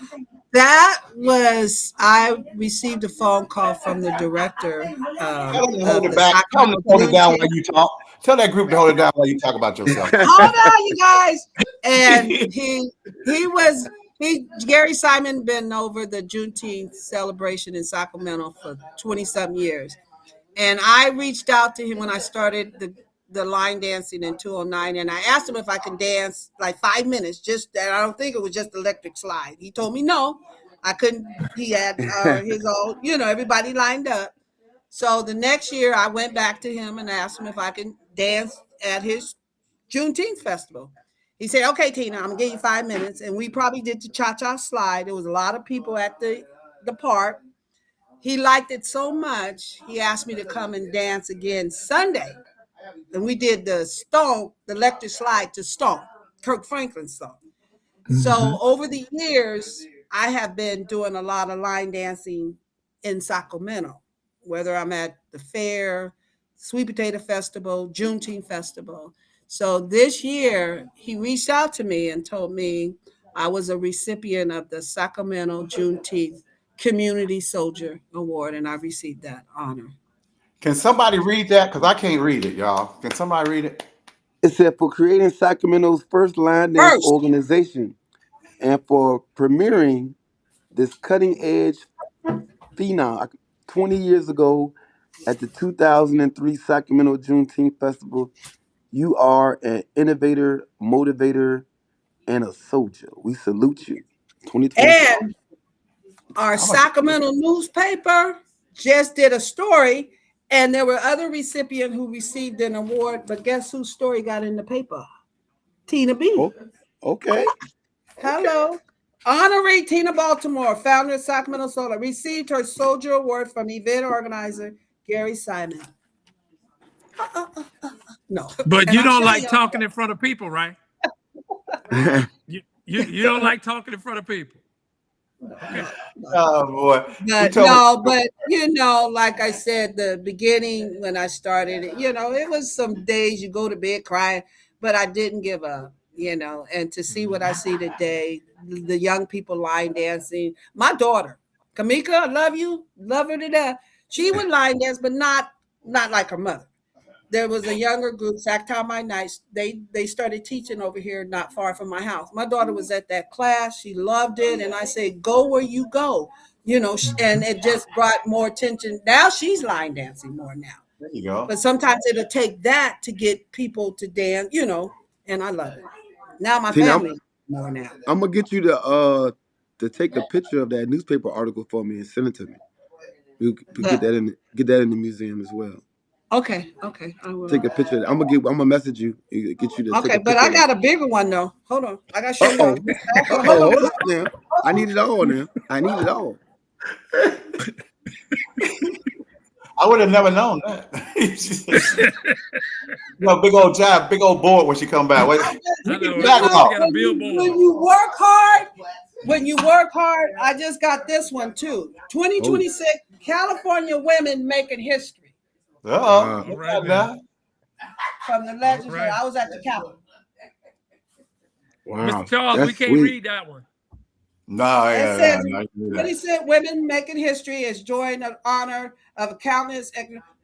I received a phone call from the director
Tell them to hold
of
it
the
back. Tell them to
Sacramento
hold it down while
Juneteenth.
you talk. Tell that group to hold it down while you talk about yourself.
Hold on, you guys. And Gary Simon been over the Juneteenth celebration in Sacramento for 20 some years. And I reached out to him when I started the line dancing in 209, and I asked him if I could dance like 5 minutes. Just that, I don't think it was just electric slide. He told me no, I couldn't. He had his own, everybody lined up. So the next year, I went back to him and asked him if I could dance at his Juneteenth festival. He said, okay, Tina, I'm gonna give you 5 minutes. And we probably did the cha-cha slide. There was a lot of people at the park. He liked it so much, he asked me to come and dance again Sunday. And we did the electric slide to Stomp, Kirk Franklin's song. So over the years, I have been doing a lot of line dancing in Sacramento, whether I'm at the fair, Sweet Potato Festival, Juneteenth Festival. So this year, he reached out to me and told me I was a recipient of the Sacramento Juneteenth Community Soldier Award, and I received that honor.
Can somebody read that? Because I can't read it, y'all. Can somebody read it?
It said for creating Sacramento's first line dance
First,
organization and for premiering this cutting edge phenom 20 years ago at the 2003 Sacramento Juneteenth Festival. You are an innovator, motivator, and a soldier. We salute you. 2025.
and our
How much?
Sacramento newspaper just did a story, and there were other recipients who received an award. But guess whose story got in the paper? Tina B.
Oh, okay.
Hello. Honorary Tina Baltimore, founder of Sacramento Solar, received her Soldier Award from event organizer Gary Simon. No.
But
And
you
I'm
don't
telling
like
you,
talking in front of people, right? You don't like talking in front of people. Okay.
Oh boy. He
but
told me.
no, but like I said, the beginning when I started, it was some days you go to bed crying, but I didn't give up, and to see what I see today, the young people line dancing. My daughter, Kamika, I love her to death. She would line dance, but not like her mother. There was a younger group, Sack Time by Nights. They started teaching over here not far from my house. My daughter was at that class. She loved it. And I said, go where you go, and it just brought more attention. Now she's line dancing more now.
There you go.
But sometimes it'll take that to get people to dance, and I love it. Now my
Tina,
family more now.
I'm gonna get you to take a picture of that newspaper article for me and send it to me. We get that in the museum as well.
Okay, I will.
Take a picture. I'm gonna message you. Get you to take
Okay,
a
but
picture.
I got a bigger one though. Hold on. I got to show you.
Uh-oh.
Hold
Uh-oh.
on.
Hold up now. I need it all now. I need it all.
I would have never known that. Big old job, big old board when she come back. Wait,
I know,
back
she
off.
got a billboard.
When you work hard, I just got this one too. 2026 California women making history
Uh-oh.
All right now.
from the legislature.
Right.
I was at the Capitol.
Wow.
Mr. Charles,
That's
we can't
sweet.
read that one.
No,
It says
no, you can do that.
26 women making history is joy and honor of countless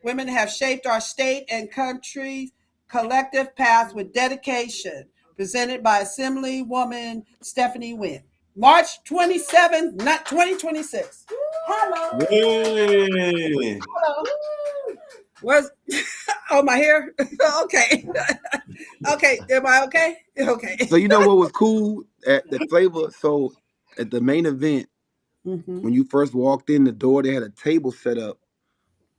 women have shaped our state and country's collective path with dedication. Presented by Assemblywoman Stephanie Wynn. March 27th, 2026. Hello.
Yay.
Hello. Where's my hair? Okay. Okay. Am I okay? Okay.
So you know what was cool at the flavor? So at the main event, when you first walked in the door, they had a table set up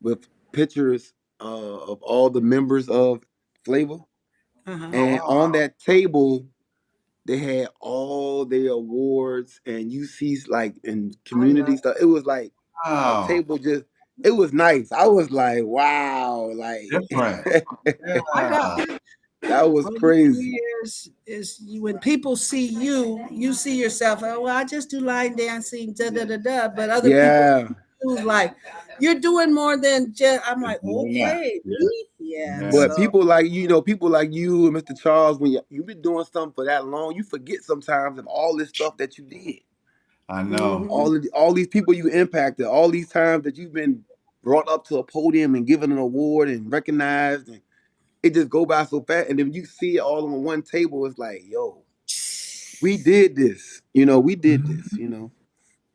with pictures of all the members of Flavor. And on that table, they had all their awards and UCs like in community stuff. It was like a
Wow.
table just it was nice. I was like, wow, like
Different.
I got
Yeah.
that was
All you
crazy.
is when people see you, you see yourself. Oh, well, I just do line dancing, da da da da. But other people
Yeah.
who's like, you're doing more than just. I'm like,
Yeah.
okay,
Yeah.
me? Yeah.
Yeah.
But
So
people like people like you and Mr. Charles, when you've been doing something for that long, you forget sometimes of all this stuff that you did.
I know.
All these people you impacted, all these times that you've been brought up to a podium and given an award and recognized, and it just go by so fast. And then you see it all on one table, it's like, yo, we did this. We did this.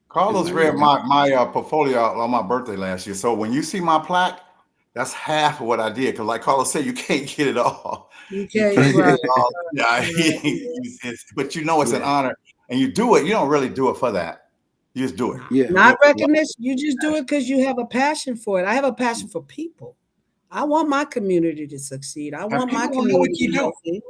Carlos
It's
read
crazy.
my portfolio on my birthday last year. So when you see my plaque, that's half of what I did. Because like Carlos said, you can't get it all.
you
You
can't.
can't get
Right.
it all. Yeah, but it's an
Yeah.
honor, and you do it. You don't really do it for that. You just do it.
Yeah.
Not recognition. You just do it because you have a passion for it. I have a passion for people. I want my community to succeed. I want my
people don't know what
community
you
to
do.
healthy.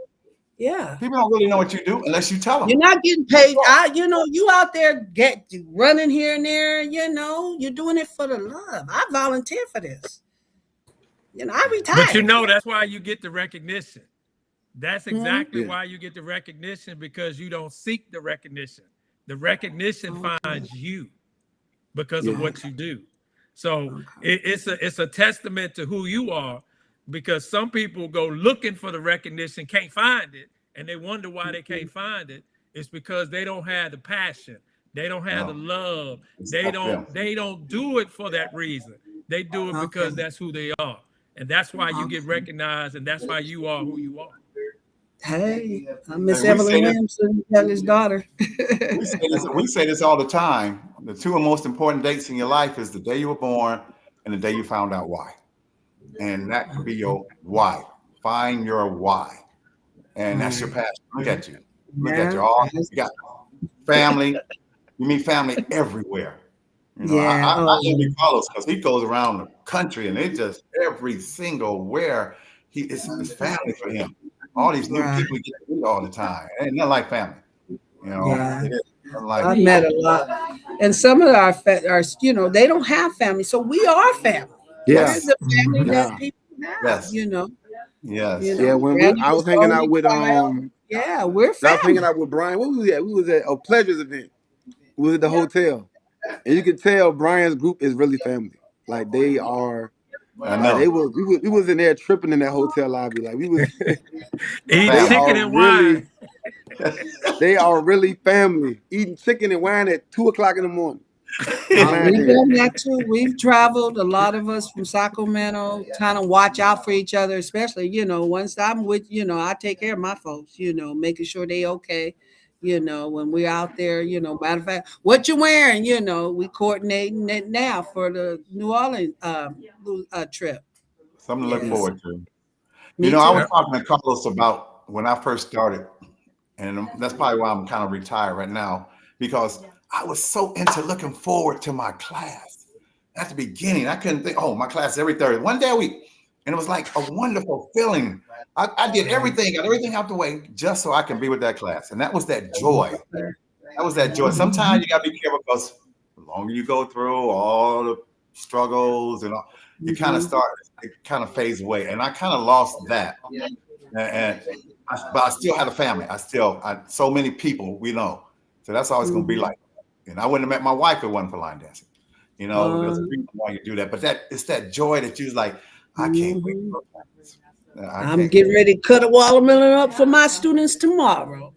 Yeah.
People don't really know what you do unless you tell
You're
them.
not getting paid. You out there get running here and there. You're doing it for the love. I volunteer for this. I
But
retired.
that's why you get the recognition. That's
Hmm.
exactly why you get the recognition, because you don't seek the recognition. The recognition
Okay.
finds you because of
Yeah.
what you do. So
Okay.
it's a testament to who you are, because some people go looking for the recognition, can't find it, and they wonder why they can't find it. It's because they don't have the passion, they don't have the
No,
love,
it's
they
not
don't
them.
they don't do it for that reason. They do it
Okay.
because that's who they are, and that's why you get
Okay.
recognized, and that's why you are who you are.
Hey, Miss
And we
Evelyn
say this,
Williamson, Kelly's daughter.
we say this all the time. The two most important dates in your life is the day you were born and the day you found out why. And that could be your why. Find your why. And that's your
Right.
passion. Look at you. Look at
Yeah.
you. All you got family. You meet family everywhere.
Yeah.
I
Oh,
envy Carlos because he goes around the country and it just every single where it's family for him. All these new
right.
people he get to meet all the time. Ain't nothing like family.
Yeah.
It is nothing like
I've met a lot, and some of our they don't have family, so we are family. We're
Yeah.
yes,
the family
Mhm.
that
Yeah.
people have.
yes, yes.
Yeah. When
Randy
I
was
was hanging
the
out
only
with
child. Yeah, we're
I was hanging
family.
out with Brian. What was we at? We was at a Pleasures event. We was at the hotel, and you could tell Brian's group is really family. Like they are.
I
Like
know.
we was in there tripping in that hotel lobby. Like we was.
Eating
They
Family.
chicken
are
and wine.
really. They are really family. Eating chicken and wine at 2 o'clock in the morning in line
We've
dance.
done that too. We've traveled, a lot of us from Sacramento, kind of watch out for each other, especially, once I'm with, I take care of my folks, making sure they okay. When we're out there, matter of fact, what you wearing, we coordinating it now for the New Orleans trip.
Something to look
Yes,
forward to.
me
I
too.
was talking to Carlos about when I first started, and that's probably why I'm kind of retired right now, because I was so into looking forward to my class. At the beginning, I couldn't think, oh, my class every Thursday, one day a week. And it was like a wonderful feeling. I did everything, got everything out the way just so I can be with that class. And that was that joy. That was that joy. Sometimes you got to be careful because the longer you go through all the struggles and all, you kind of
Mhm.
start, it kind of fades away. And I kind of lost that. But I still had a family. So many people we know. So that's always going to be
Mhm.
like. And I wouldn't have met my wife if it wasn't for line dancing. There's a
Um,
reason why you do that. But it's that joy that you're like, I can't wait
mhm.
for practice. I
I'm
can't.
getting ready to cut a watermelon up for my students tomorrow.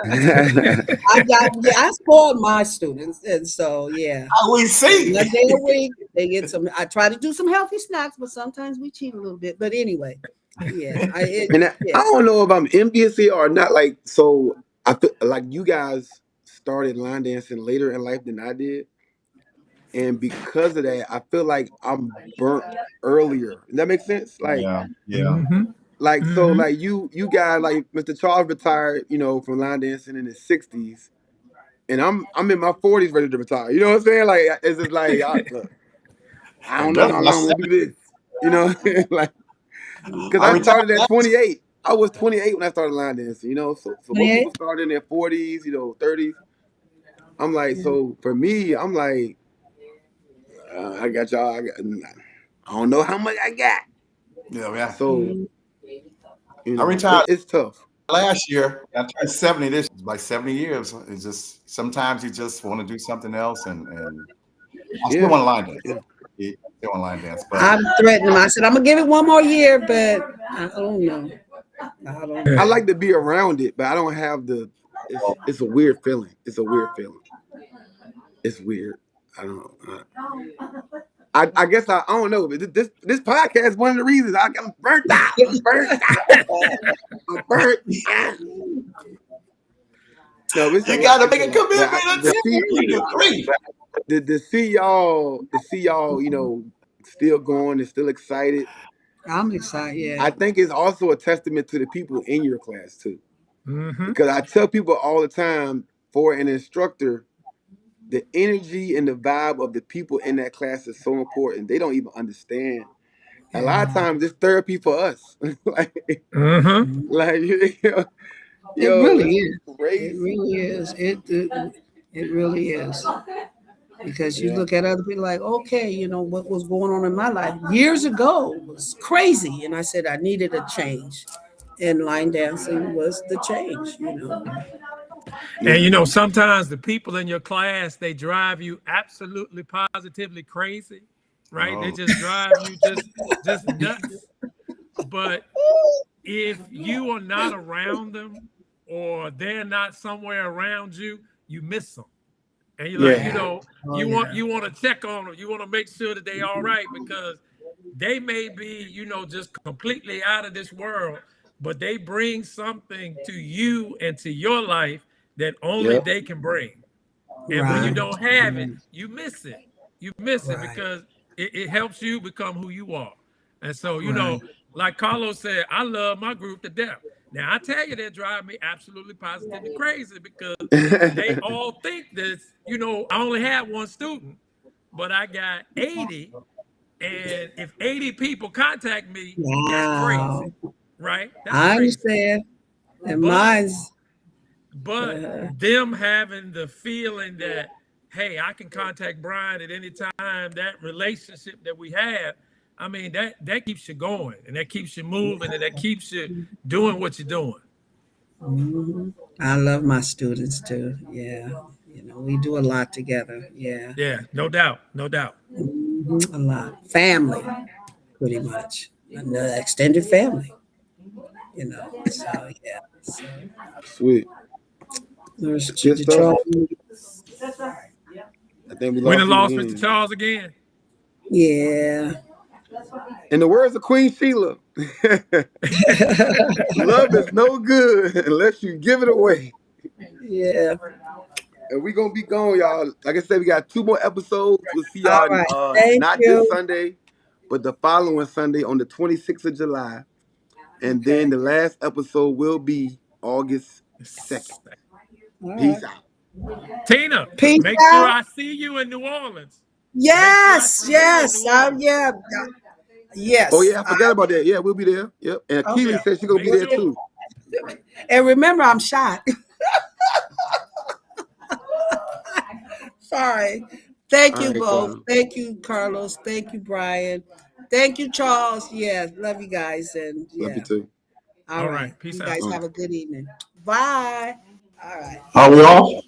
I spoil my students, and so yeah,
We see.
one day a week they get some. I try to do some healthy snacks, but sometimes we cheat a little bit. But anyway, yeah,
And
yeah.
I don't know if I'm envious here or not. Like, so I feel like you guys started line dancing later in life than I did, and because of that, I feel like I'm burnt earlier. Does that make sense?
Yeah, yeah.
Mhm.
So
Mhm.
like you guys, like Mr. Charles retired, from line dancing in his 60s, and I'm in my 40s ready to retire. You know what I'm saying? Like it's just like look, I
And
don't know
brother,
how long I'm gonna do this. You know, like because
I
I
retired
started at
last.
28. I was 28 when I started line dancing. So most
28.
people start in their 40s, 30s. I'm like,
Yeah.
so for me, I'm like, I got y'all. I don't know how much I got.
Yeah, yeah.
So
Mhm.
I retired
it's tough.
last year. I turned 70 this year. Like 70 years. It's just sometimes you just want to do something else, and I still
Yeah,
want to line dance.
yeah.
I still want to line dance, but
I threatened him. I said, I'm gonna give it one more year, but I don't know. I don't
I
know.
like to be around it, but I don't have the. It's a weird feeling. It's a weird feeling. It's weird. I don't know. I guess I don't know. But this podcast is one of the reasons I'm burnt out. I'm burnt out. I'm burnt out. No, it's a
you
lot.
got to
It's
make
a
a
lot. But
commitment
the
until
see
you agree.
to see y'all, still going and still excited.
I'm excited. Yeah.
I think it's also a testament to the people in your class too.
Mhm.
Because I tell people all the time, for an instructor, the energy and the vibe of the people in that class is so important. They don't even understand. a lot of times it's therapy for us. like,
Mm-hmm.
like you know,
It
yo,
really
it's
is. It
crazy.
really is. It really is. Because you
Yeah.
look at other people like, okay, what was going on in my life years ago was crazy, and I said I needed a change, and line dancing was the change.
And
Yeah.
sometimes the people in your class, they drive you absolutely positively crazy, right? They
Oh,
just drive you just nuts. But if you are not around them or they're not somewhere around you, you miss them. And you're like,
Yeah.
Oh yeah.
you want to check on them. You want to make sure that they all right because they may be, just completely out of this world, but they bring something to you and to your life that only
Yep.
they can bring. And when you
Right.
don't have it, you miss it. You miss it
Right.
because it helps you become who you are. And so,
Right.
like Carlos said, I love my group to death. Now, I tell you, that drive me absolutely positively crazy because they all think this, I only had one student, but I got 80. And if 80 people contact me, that's crazy,
Wow.
right? That's
I
crazy.
understand. And
But
mine's
but
uh,
them having the feeling that, hey, I can contact Brian at any time, that relationship that we have, I mean, that keeps you going and that keeps you moving and that keeps you doing what you're doing.
mhm. I love my students too. Yeah. We do a lot together. Yeah.
Yeah, no doubt, no doubt.
A lot. Family, pretty much. And the extended family, So yeah. So
Sweet.
there's
That's good
the
stuff.
Charlie.
I think we
We
lost
done
you
lost Mr.
again.
Charles again.
Yeah.
In the words of Queen Sheila, love is no good unless you give it away.
Yeah.
And we gonna be gone, y'all. Like I said, we got 2 more episodes. We'll see
All
y'all
right. Thank
not this
you.
Sunday, but the following Sunday on the 26th of July. And then
Okay.
the last episode will be August 2nd.
All
Peace
right.
out.
Tina,
Peace
make sure
out.
I see you in New Orleans. Make sure I
Yes.
see you in
Yes.
New Orleans.
Yeah.
Oh
Yes.
yeah, I forgot about that. Yeah, we'll be there. Yep. And
Okay.
Keely
Yeah,
said she's gonna be
make
there
sure.
too.
And remember, I'm shot. Sorry. Thank
All
you
right,
both.
y'all.
Thank you, Carlos. Thank you, Brian. Thank you, Charles. Yeah, love you guys. And
Love you
yeah,
too.
all
All
right.
right, peace
You
out.
guys
All right.
have a good evening. Bye. All right.
are we off?